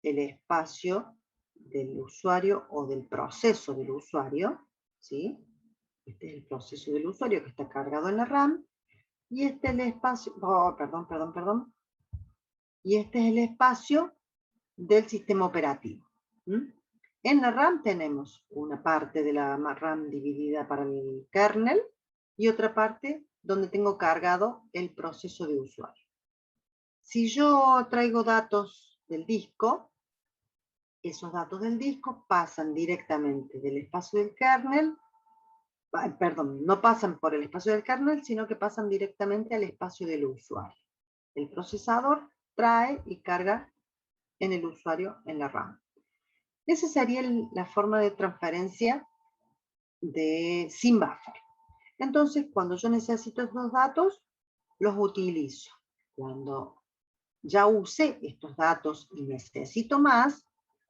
el espacio del usuario o del proceso del usuario, ¿sí? Este es el proceso del usuario que está cargado en la RAM, y este es el espacio, perdón. Y este es el espacio del sistema operativo. ¿Mm? En la RAM tenemos una parte de la RAM dividida para el kernel y otra parte donde tengo cargado el proceso de usuario. Si yo traigo datos del disco, esos datos del disco pasan directamente del espacio del kernel, perdón, no pasan por el espacio del kernel, sino que pasan directamente al espacio del usuario. El procesador trae y carga en el usuario en la RAM. Esa sería la forma de transferencia sin buffer. Entonces, cuando yo necesito estos datos, los utilizo. Cuando ya usé estos datos y necesito más,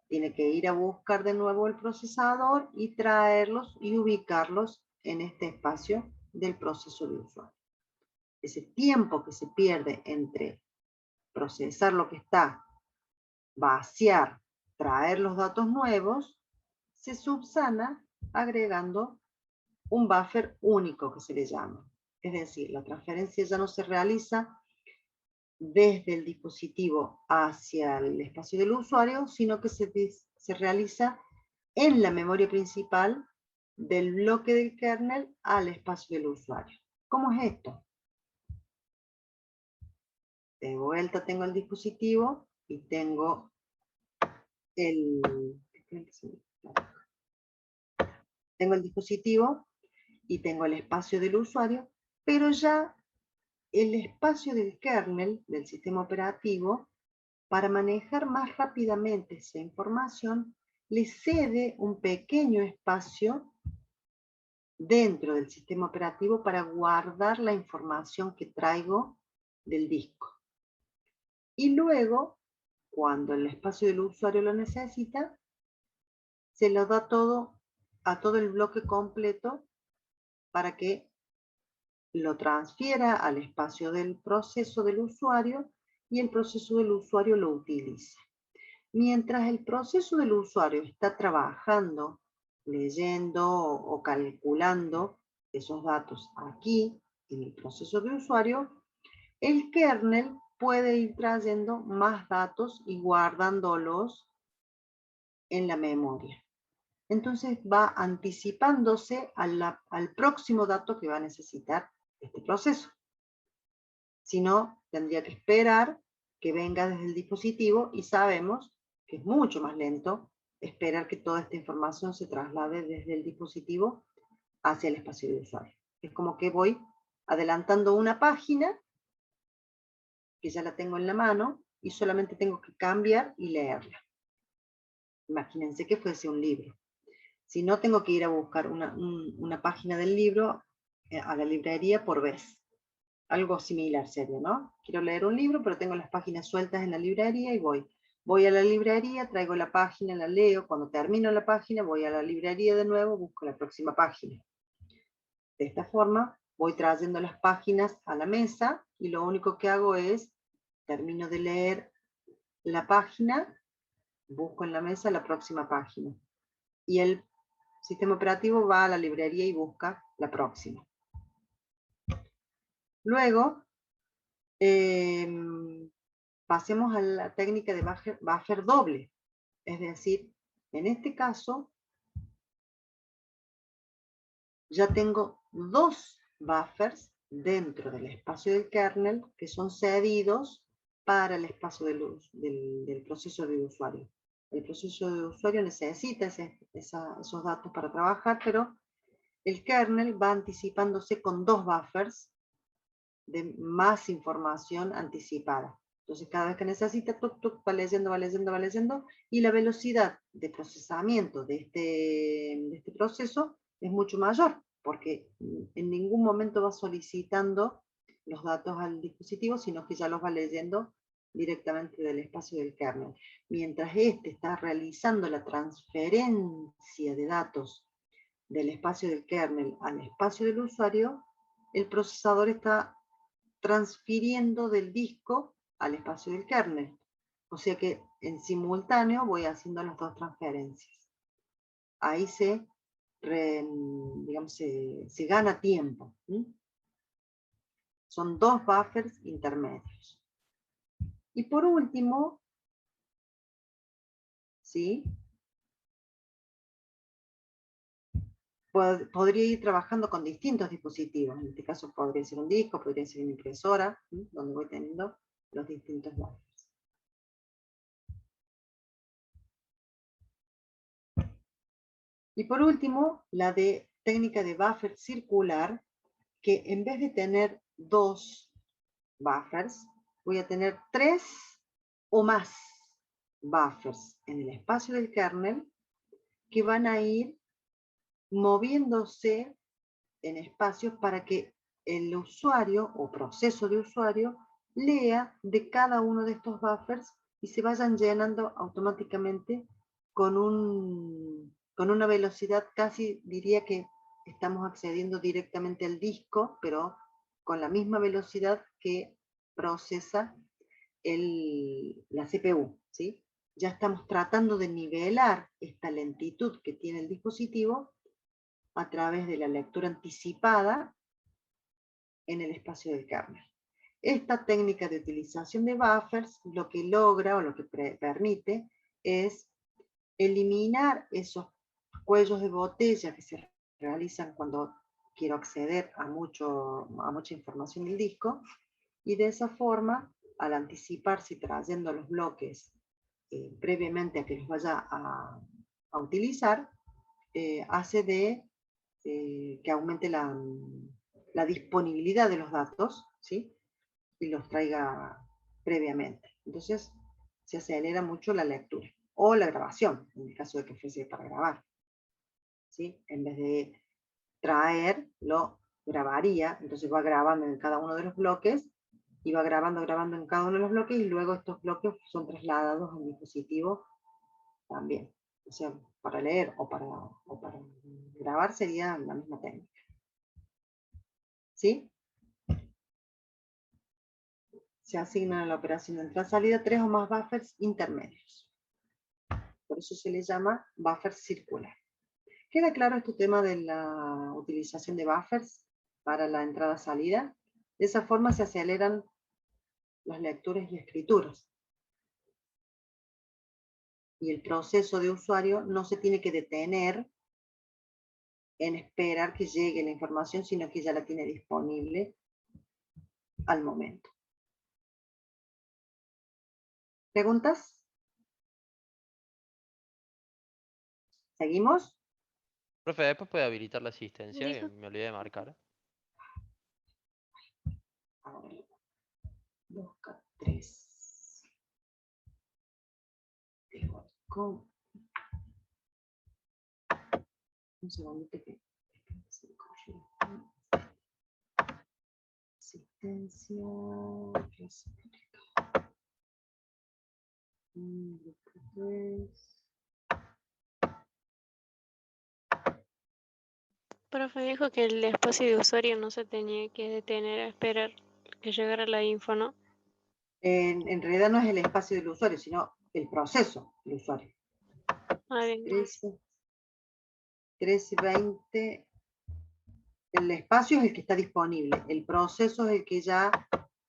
tiene que ir a buscar de nuevo el procesador y traerlos y ubicarlos en este espacio del proceso de usuario. Ese tiempo que se pierde entre procesar lo que está, vaciar, traer los datos nuevos, se subsana agregando un buffer único que se le llama. Es decir, la transferencia ya no se realiza desde el dispositivo hacia el espacio del usuario, sino que se realiza en la memoria principal del bloque del kernel al espacio del usuario. ¿Cómo es esto? De vuelta tengo el dispositivo y tengo tengo el dispositivo y tengo el espacio del usuario, pero ya el espacio del kernel, del sistema operativo, para manejar más rápidamente esa información, le cede un pequeño espacio dentro del sistema operativo para guardar la información que traigo del disco. Y luego, cuando el espacio del usuario lo necesita, se lo da todo a todo el bloque completo para que lo transfiera al espacio del proceso del usuario y el proceso del usuario lo utilice. Mientras el proceso del usuario está trabajando, leyendo o calculando esos datos aquí en el proceso de usuario, el kernel puede ir trayendo más datos y guardándolos en la memoria. Entonces va anticipándose al próximo dato que va a necesitar este proceso. Si no, tendría que esperar que venga desde el dispositivo y sabemos que es mucho más lento esperar que toda esta información se traslade desde el dispositivo hacia el espacio de usuario. Es como que voy adelantando una página que ya la tengo en la mano y solamente tengo que cambiar y leerla. Imagínense que fuese un libro. Si no, tengo que ir a buscar una página del libro a la librería por vez. Algo similar sería, ¿no? Quiero leer un libro, pero tengo las páginas sueltas en la librería y voy. Voy a la librería, traigo la página, la leo. Cuando termino la página, voy a la librería de nuevo, busco la próxima página. De esta forma, voy trayendo las páginas a la mesa y lo único que hago es, termino de leer la página, busco en la mesa la próxima página. Y el sistema operativo va a la librería y busca la próxima. Luego, pasemos a la técnica de buffer doble. Es decir, en este caso, ya tengo dos buffers dentro del espacio del kernel que son cedidos para el espacio del proceso de usuario. El proceso de usuario necesita esos datos para trabajar, pero el kernel va anticipándose con dos buffers de más información anticipada. Entonces, cada vez que necesita, va leyendo, y la velocidad de procesamiento de este proceso es mucho mayor, porque en ningún momento va solicitando los datos al dispositivo, sino que ya los va leyendo directamente del espacio del kernel. Mientras este está realizando la transferencia de datos del espacio del kernel al espacio del usuario, el procesador está transfiriendo del disco al espacio del kernel. O sea que en simultáneo voy haciendo las dos transferencias. Ahí digamos, se gana tiempo. Son dos buffers intermedios. Y por último, ¿sí? Podría ir trabajando con distintos dispositivos. En este caso podría ser un disco, podría ser una impresora, ¿sí? Donde voy teniendo los distintos buffers. Y por último, la de técnica de buffer circular, que en vez de tener dos buffers, voy a tener 3 o más buffers en el espacio del kernel que van a ir moviéndose en espacios para que el usuario o proceso de usuario lea de cada uno de estos buffers y se vayan llenando automáticamente con una velocidad casi, diría que estamos accediendo directamente al disco, pero con la misma velocidad que procesa la CPU, ¿sí? Ya estamos tratando de nivelar esta lentitud que tiene el dispositivo a través de la lectura anticipada en el espacio del kernel. Esta técnica de utilización de buffers lo que logra o lo que permite es eliminar esos cuellos de botella que se realizan cuando quiero acceder a mucha información del disco, y de esa forma, al anticiparse y trayendo los bloques previamente a que los vaya a utilizar, hace que aumente la disponibilidad de los datos, ¿sí? Y los traiga previamente. Entonces, se acelera mucho la lectura o la grabación, en el caso de que fuese para grabar, ¿sí? En vez de traer, lo grabaría, entonces va grabando en cada uno de los bloques y va grabando en cada uno de los bloques, y luego estos bloques son trasladados al dispositivo también. O sea, para leer o para grabar sería la misma técnica. ¿Sí? Se asignan a la operación de entrada-salida 3 o más buffers intermedios. Por eso se le llama buffer circular. ¿Queda claro este tema de la utilización de buffers para la entrada-salida? De esa forma se aceleran las lecturas y escrituras. Y el proceso de usuario no se tiene que detener en esperar que llegue la información, sino que ya la tiene disponible al momento. ¿Preguntas? ¿Seguimos? Profe, después puede habilitar la asistencia, que Listo. me olvidé de marcar. Ahora, 2K3. Un segundito que se corre. Asistencia. Profe dijo que el espacio de usuario no se tenía que detener a esperar que llegara la info, ¿no? En realidad no es el espacio del usuario, sino el proceso del usuario. Ah, bien. 13:20. El espacio es el que está disponible. El proceso es el que ya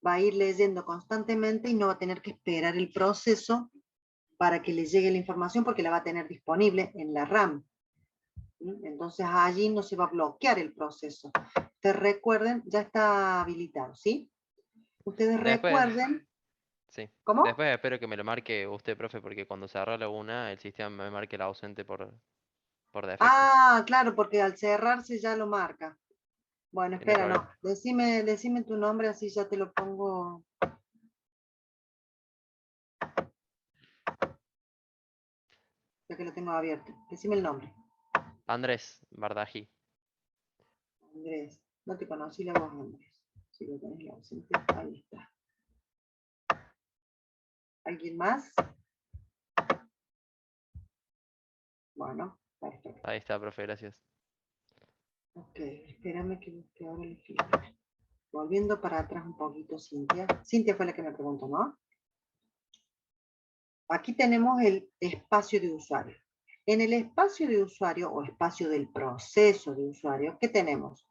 va a ir leyendo constantemente y no va a tener que esperar el proceso para que le llegue la información, porque la va a tener disponible en la RAM. Entonces allí no se va a bloquear el proceso. Ustedes recuerden, ya está habilitado, ¿sí? Ustedes Después, recuerden. sí. ¿Cómo? Después espero que me lo marque usted, profe, porque cuando se la una, el sistema me marque la ausente por defecto. Ah, claro, porque al cerrarse ya lo marca. Bueno, Y no hay espera, no. problema. Decime tu nombre, así ya te lo pongo. Ya que lo tengo abierto. Decime el nombre. Andrés Bardají. Andrés. No te conocí la voz, Andrés. Si lo tenés la ausente, ahí está. ¿Alguien más? Bueno, perfecto. Ahí está, profe, gracias. Ok, espérame que busque ahora el filtro. volviendo para atrás un poquito, Cintia. Cintia fue la que me preguntó, ¿no? Aquí tenemos el espacio de usuario. En el espacio de usuario o espacio del proceso de usuario, ¿qué tenemos?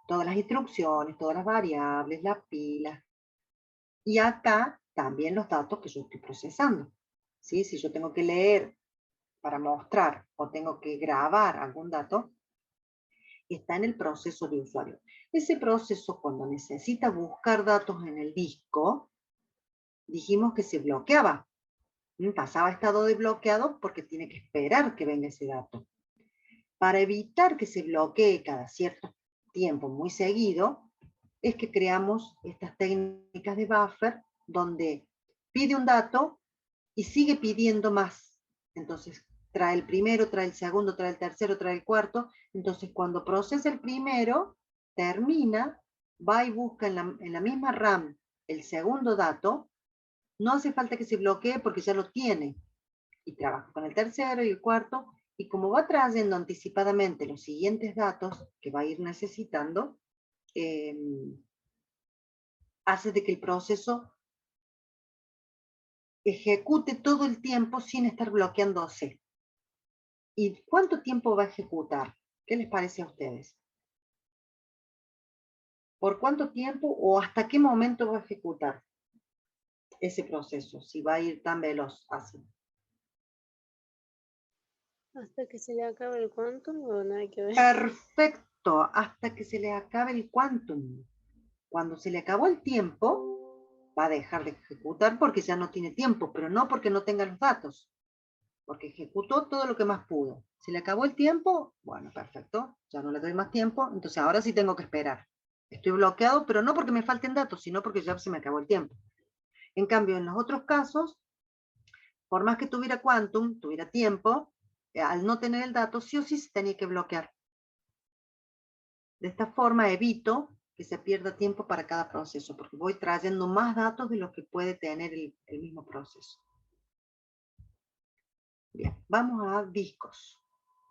Todas las instrucciones, todas las variables, las pilas. Y acá también los datos que yo estoy procesando. ¿Sí? Si yo tengo que leer para mostrar o tengo que grabar algún dato, está en el proceso de usuario. Ese proceso, cuando necesita buscar datos en el disco, dijimos que se bloqueaba. Pasaba a estado de bloqueado porque tiene que esperar que venga ese dato. Para evitar que se bloquee cada cierto tiempo muy seguido, es que creamos estas técnicas de buffer donde pide un dato y sigue pidiendo más. Entonces, trae el primero, trae el segundo, trae el tercero, trae el cuarto. Entonces, cuando procesa el primero, termina, va y busca en la misma RAM el segundo dato. No hace falta que se bloquee porque ya lo tiene. Y trabaja con el tercero y el cuarto. Y como va trayendo anticipadamente los siguientes datos que va a ir necesitando, hace de que el proceso ejecute todo el tiempo sin estar bloqueándose. ¿Y cuánto tiempo va a ejecutar? ¿Qué les parece a ustedes? ¿Por cuánto tiempo o hasta qué momento va a ejecutar ese proceso? Si va a ir tan veloz así. Hasta que se le acabe el quantum o nada que ver. Perfecto, hasta que se le acabe el quantum. Cuando se le acabó el tiempo, va a dejar de ejecutar porque ya no tiene tiempo, pero no porque no tenga los datos, porque ejecutó todo lo que más pudo. Se le acabó el tiempo, bueno, perfecto, ya no le doy más tiempo, entonces ahora sí tengo que esperar. Estoy bloqueado, pero no porque me falten datos, sino porque ya se me acabó el tiempo. En cambio, en los otros casos, por más que tuviera quantum, tuviera tiempo, al no tener el dato, sí o sí se tenía que bloquear. De esta forma evito que se pierda tiempo para cada proceso, porque voy trayendo más datos de lo que puede tener el mismo proceso. Bien, vamos a discos.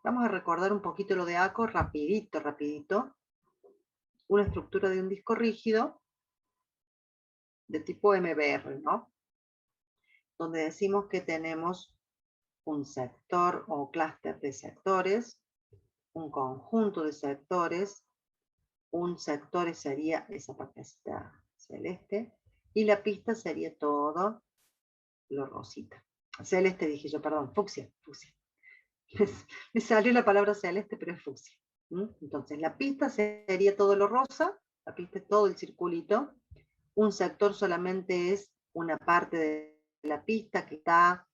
Vamos a recordar un poquito lo de ACO, rapidito, rapidito. Una estructura de un disco rígido de tipo MBR, ¿no? Donde decimos que tenemos un sector o clúster de sectores, un conjunto de sectores, un sector sería esa partecita celeste, y la pista sería todo lo rosita. Celeste dije yo, perdón, fucsia, fucsia. Me salió la palabra celeste, pero es fucsia. Entonces, la pista sería todo lo rosa, la pista es todo el circulito. Un sector solamente es una parte de la pista que está,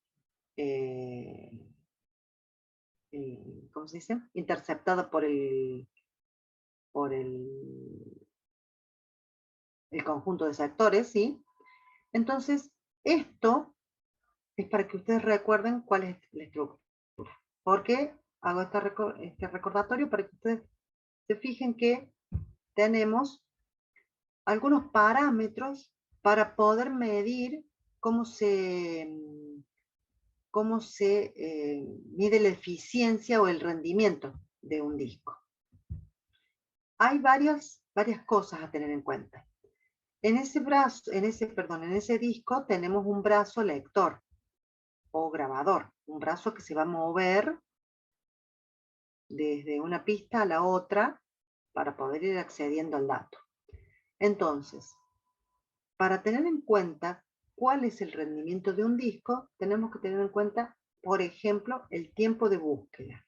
¿cómo se dice? Interceptada por el conjunto de sectores, ¿sí? Entonces, esto es para que ustedes recuerden cuál es la estructura. ¿Por qué hago este recordatorio? Para que ustedes se fijen que tenemos algunos parámetros para poder medir cómo se mide la eficiencia o el rendimiento de un disco. Hay varias cosas a tener en cuenta. En ese disco tenemos un brazo lector o grabador, un brazo que se va a mover desde una pista a la otra para poder ir accediendo al dato. Entonces, para tener en cuenta cuál es el rendimiento de un disco, tenemos que tener en cuenta, por ejemplo, el tiempo de búsqueda.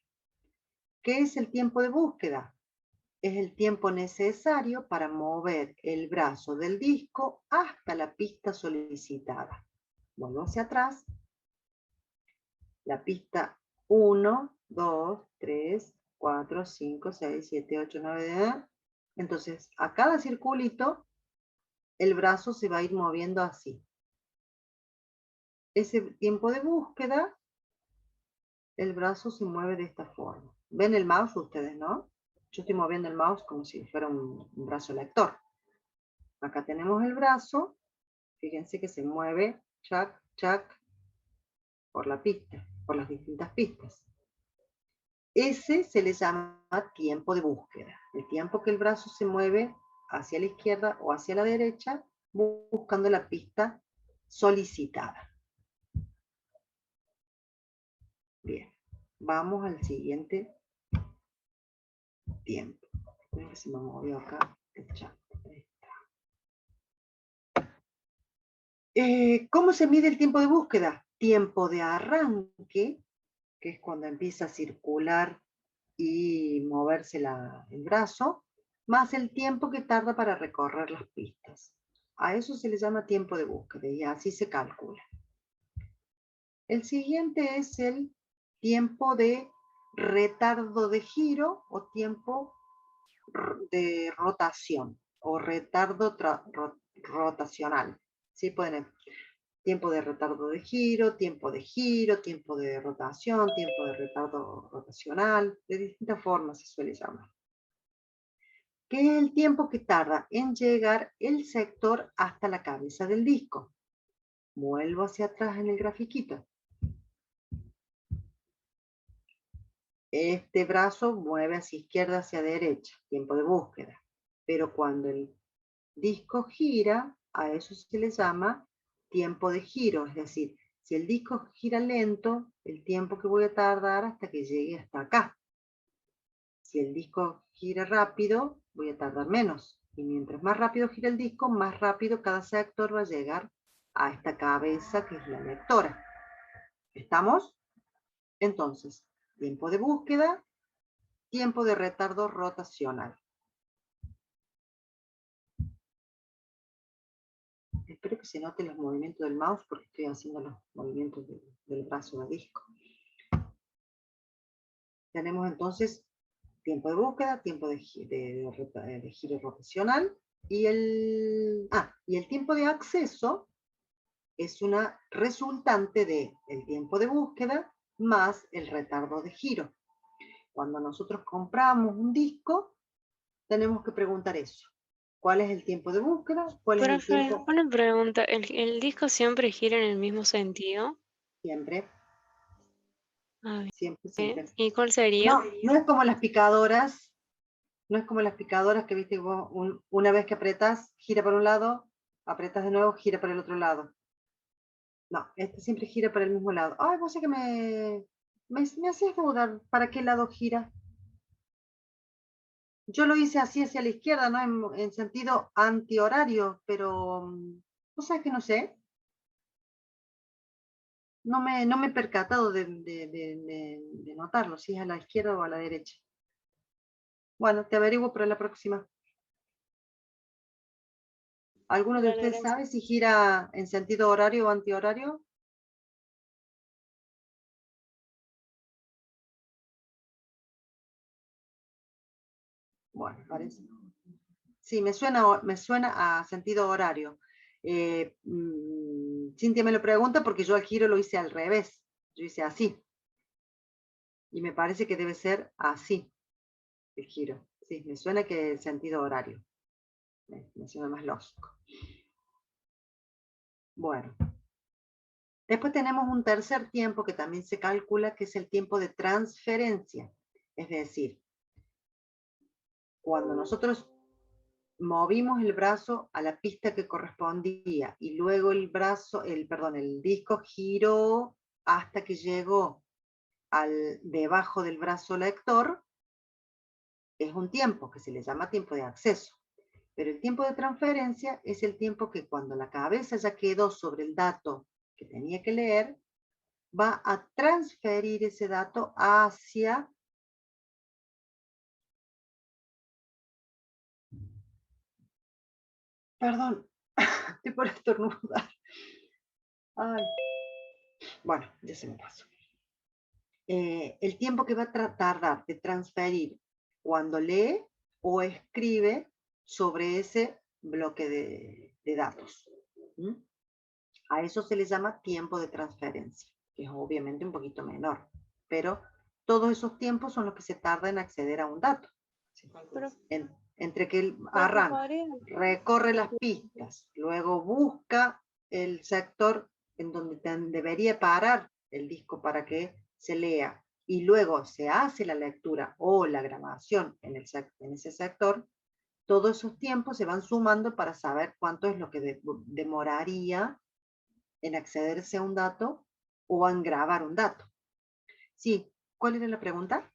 ¿Qué es el tiempo de búsqueda? Es el tiempo necesario para mover el brazo del disco hasta la pista solicitada. Vuelvo hacia atrás. La pista 1, 2, 3, 4, 5, 6, 7, 8, 9, 10. Entonces, a cada circulito, el brazo se va a ir moviendo así. Ese tiempo de búsqueda, el brazo se mueve de esta forma. ¿Ven el mouse ustedes, no? Yo estoy moviendo el mouse como si fuera un brazo lector. Acá tenemos el brazo. Fíjense que se mueve, chac, chac, por la pista, por las distintas pistas. Ese se le llama tiempo de búsqueda. El tiempo que el brazo se mueve hacia la izquierda o hacia la derecha, buscando la pista solicitada. Bien, vamos al siguiente tiempo. A ver si me movió acá el chat. ¿Cómo se mide el tiempo de búsqueda? Tiempo de arranque, que es cuando empieza a circular y moverse el brazo, más el tiempo que tarda para recorrer las pistas. A eso se le llama tiempo de búsqueda y así se calcula. El siguiente es el tiempo de retardo de giro o tiempo de rotación o retardo rotacional. ¿Sí? Pueden tiempo de retardo de giro, tiempo de rotación, tiempo de retardo rotacional, de distintas formas se suele llamar. ¿Qué es el tiempo que tarda en llegar el sector hasta la cabeza del disco? Vuelvo hacia atrás en el grafiquito. Este brazo mueve hacia izquierda, hacia derecha, tiempo de búsqueda. Pero cuando el disco gira, a eso se le llama tiempo de giro. Es decir, si el disco gira lento, el tiempo que voy a tardar hasta que llegue hasta acá. Si el disco gira rápido, voy a tardar menos. Y mientras más rápido gira el disco, más rápido cada sector va a llegar a esta cabeza que es la lectora. ¿Estamos? Entonces, tiempo de búsqueda, tiempo de retardo rotacional. Espero que se noten los movimientos del mouse porque estoy haciendo los movimientos del brazo del disco. Tenemos entonces tiempo de búsqueda, tiempo de giro rotacional y el tiempo de acceso es una resultante del tiempo de búsqueda más el retardo de giro. Cuando nosotros compramos un disco, tenemos que preguntar eso. ¿Cuál es el tiempo de búsqueda? ¿Cuál es el Profe, tiempo? una pregunta, ¿el disco siempre gira en el mismo sentido? Siempre, Ah, siempre, bien. siempre. ¿Y cuál sería? No es como las picadoras, no es como las picadoras que viste vos, una vez que apretas, gira para un lado, apretas de nuevo, gira para el otro lado. No, este siempre gira para el mismo lado. Ay, vos sé que me hacías dudar para qué lado gira. Yo lo hice así hacia la izquierda, ¿no? En sentido antihorario, pero ¿vos sabés que no sé? No me he percatado de notarlo, si es a la izquierda o a la derecha. Bueno, te averiguo para la próxima. ¿Alguno de Dale, ustedes gracias. sabe si gira en sentido horario o antihorario? Bueno, parece. Sí, me suena a sentido horario. Cintia me lo pregunta porque yo al giro lo hice al revés. Yo hice así. Y me parece que debe ser así el giro. Sí, me suena que el sentido horario. Me suena más lógico. Bueno. Después tenemos un tercer tiempo que también se calcula, que es el tiempo de transferencia. Es decir, cuando nosotros movimos el brazo a la pista que correspondía y luego el disco giró hasta que llegó debajo del brazo lector, es un tiempo que se le llama tiempo de acceso. Pero el tiempo de transferencia es el tiempo que cuando la cabeza ya quedó sobre el dato que tenía que leer, va a transferir ese dato hacia perdón, estoy por estornudar. Ay. Bueno, ya se me pasó. El tiempo que va a tardar de transferir cuando lee o escribe sobre ese bloque de datos. ¿Mm? A eso se le llama tiempo de transferencia, que es obviamente un poquito menor, pero todos esos tiempos son los que se tarda en acceder a un dato. Pero, Entre que él profe, arranca, recorre las pistas, luego busca el sector en donde debería parar el disco para que se lea, y luego se hace la lectura o la grabación en ese sector, todos esos tiempos se van sumando para saber cuánto es lo que demoraría en accederse a un dato o en grabar un dato. Sí, ¿cuál era la pregunta?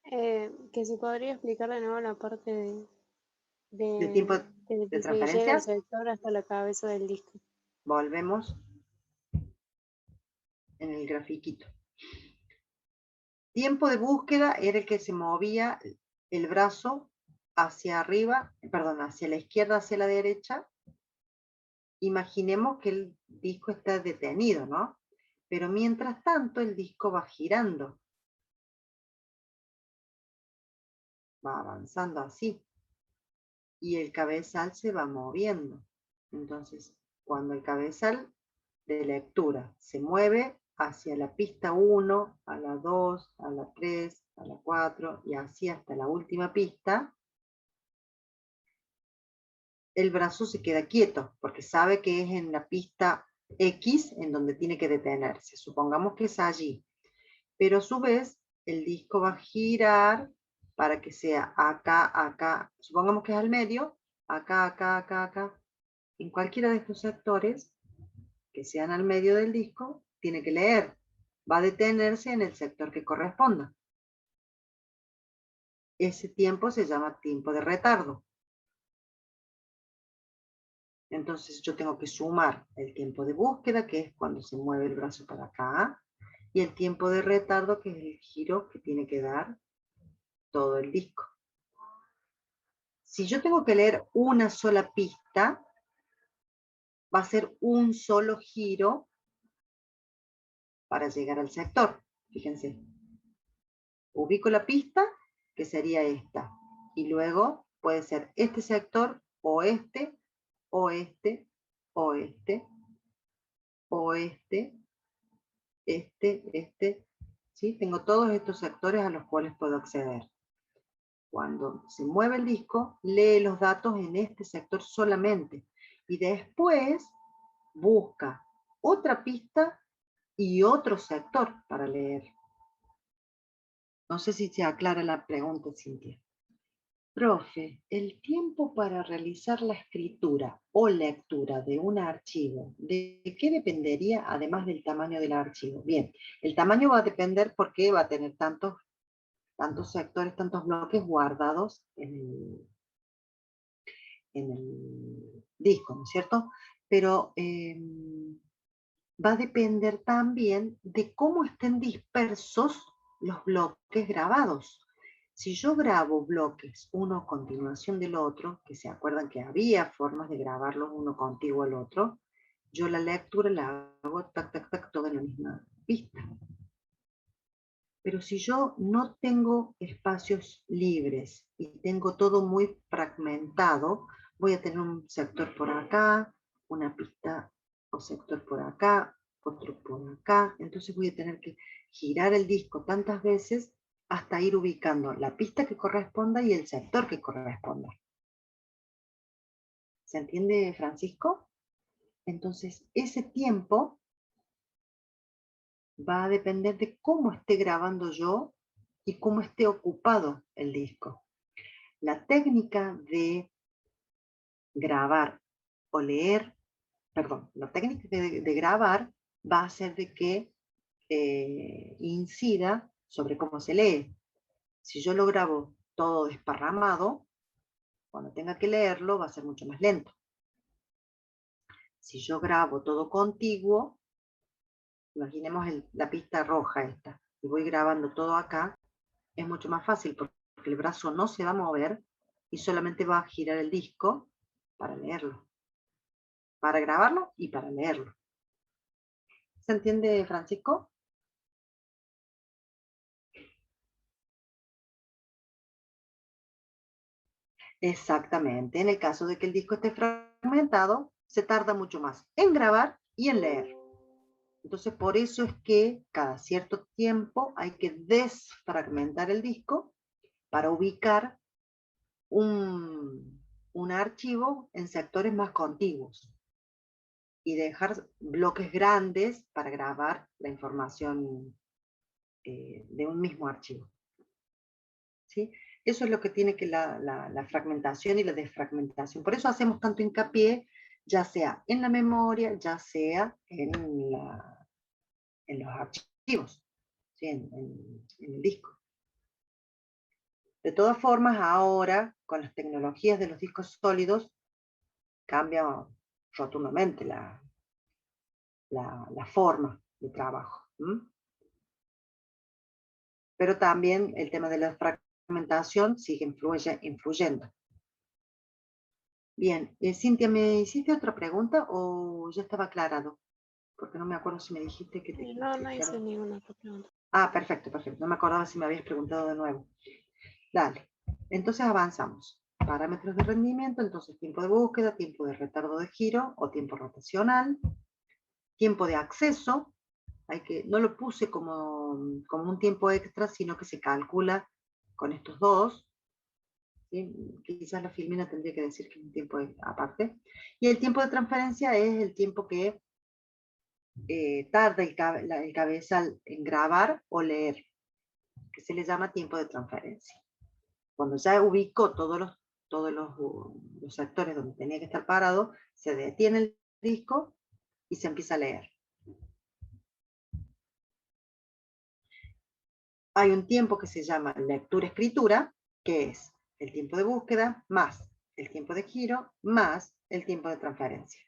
Que si podría explicar de nuevo la parte ¿De tiempo desde de que llega el transferencia? sector hasta la cabeza del disco. Volvemos en el grafiquito. Tiempo de búsqueda era el que se movía el brazo hacia arriba, perdón, hacia la izquierda, hacia la derecha. Imaginemos que el disco está detenido, ¿no? Pero mientras tanto el disco va girando, va avanzando así, y el cabezal se va moviendo. Entonces, cuando el cabezal de lectura se mueve hacia la pista 1, a la 2, a la 3, a la 4 y así hasta la última pista, el brazo se queda quieto porque sabe que es en la pista X en donde tiene que detenerse. Supongamos que es allí, pero a su vez el disco va a girar para que sea acá, acá. Supongamos que es al medio, acá, acá, acá, acá. En cualquiera de estos sectores que sean al medio del disco, tiene que leer. Va a detenerse en el sector que corresponda. Ese tiempo se llama tiempo de retardo. Entonces yo tengo que sumar el tiempo de búsqueda, que es cuando se mueve el brazo para acá, y el tiempo de retardo, que es el giro que tiene que dar todo el disco. Si yo tengo que leer una sola pista, va a ser un solo giro para llegar al sector. Fíjense. Ubico la pista, que sería esta. Y luego puede ser este sector, o este, o este, o este, o este, este. ¿Sí? Tengo todos estos sectores a los cuales puedo acceder. Cuando se mueve el disco, lee los datos en este sector solamente. Y después busca otra pista y otro sector para leer. No sé si se aclara la pregunta, Cintia. Profe, el tiempo para realizar la escritura o lectura de un archivo, ¿de qué dependería además del tamaño del archivo? Bien, el tamaño va a depender porque va a tener tantos sectores, tantos bloques guardados en el disco, ¿no es cierto? Pero va a depender también de cómo estén dispersos los bloques grabados. Si yo grabo bloques uno a continuación del otro, que se acuerdan que había formas de grabarlos uno contiguo al otro, yo la lectura la hago tac, tac, tac, toda en la misma pista. Pero si yo no tengo espacios libres y tengo todo muy fragmentado, voy a tener un sector por acá, una pista o sector por acá, otro por acá. Entonces voy a tener que girar el disco tantas veces hasta ir ubicando la pista que corresponda y el sector que corresponda. ¿Se entiende, Francisco? Entonces, ese tiempo va a depender de cómo esté grabando yo y cómo esté ocupado el disco. La técnica de grabar o leer, perdón, la técnica de grabar va a ser de que incida sobre cómo se lee. Si yo lo grabo todo desparramado, cuando tenga que leerlo va a ser mucho más lento. Si yo grabo todo contiguo, imaginemos la pista roja esta, y voy grabando todo acá, es mucho más fácil porque el brazo no se va a mover y solamente va a girar el disco para leerlo, para grabarlo y para leerlo. ¿Se entiende, Francisco? Exactamente. En el caso de que el disco esté fragmentado, se tarda mucho más en grabar y en leer. Entonces, por eso es que cada cierto tiempo hay que desfragmentar el disco para ubicar un archivo en sectores más contiguos y dejar bloques grandes para grabar la información de un mismo archivo. ¿sí? Eso es lo que tiene que la fragmentación y la desfragmentación. Por eso hacemos tanto hincapié, ya sea en la memoria, ya sea en los archivos, ¿sí? en el disco. De todas formas, ahora, con las tecnologías de los discos sólidos, cambia rotundamente la forma de trabajo. Pero también el tema de la fragmentación sigue influyendo. Bien, Cintia, ¿me hiciste otra pregunta o ya estaba aclarado? Porque no me acuerdo si me dijiste que te... No hice ninguna otra pregunta. Ah, perfecto, perfecto. No me acordaba si me habías preguntado de nuevo. Dale. Entonces avanzamos. Parámetros de rendimiento, entonces tiempo de búsqueda, tiempo de retardo de giro o tiempo rotacional, tiempo de acceso, no lo puse como un tiempo extra, sino que se calcula con estos dos. ¿Sí? Quizás la filmina tendría que decir que es un tiempo aparte. Y el tiempo de transferencia es el tiempo que tarda el cabezal en grabar o leer, que se le llama tiempo de transferencia. Cuando ya ubicó todos los sectores donde tenía que estar parado, se detiene el disco y se empieza a leer. Hay un tiempo que se llama lectura-escritura, que es el tiempo de búsqueda más el tiempo de giro más el tiempo de transferencia.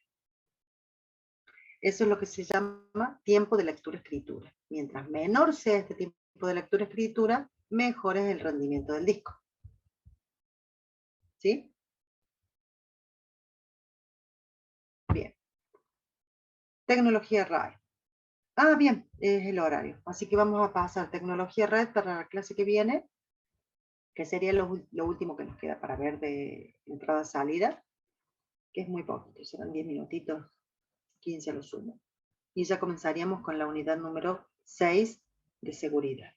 Eso es lo que se llama tiempo de lectura-escritura. Mientras menor sea este tiempo de lectura-escritura, mejor es el rendimiento del disco. ¿Sí? Bien. Tecnología RAID. Ah, bien, es el horario. Así que vamos a pasar tecnología RAID para la clase que viene, que sería lo último que nos queda para ver de entrada-salida, que es muy poquito, serán 10 minutitos, 15 a lo sumo. Y ya comenzaríamos con la unidad número 6 de seguridad.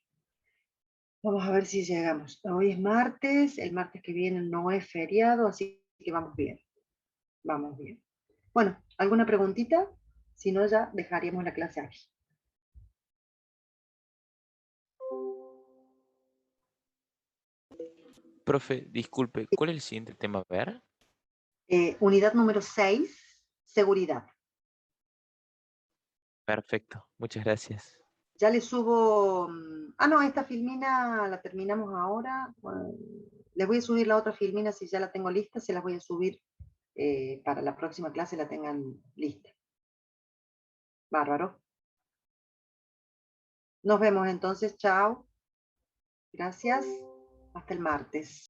Vamos a ver si llegamos. Hoy es martes, el martes que viene no es feriado, así que vamos bien. Vamos bien. Bueno, ¿alguna preguntita? Si no, ya dejaríamos la clase aquí. Profe, disculpe, ¿cuál es el siguiente tema a ver? Unidad número 6, seguridad. Perfecto, muchas gracias. Ya le subo... Ah, no, esta filmina la terminamos ahora. Bueno, les voy a subir la otra filmina si ya la tengo lista. Se las voy a subir para la próxima clase la tengan lista. Bárbaro. Nos vemos entonces. Chao. Gracias. Hasta el martes.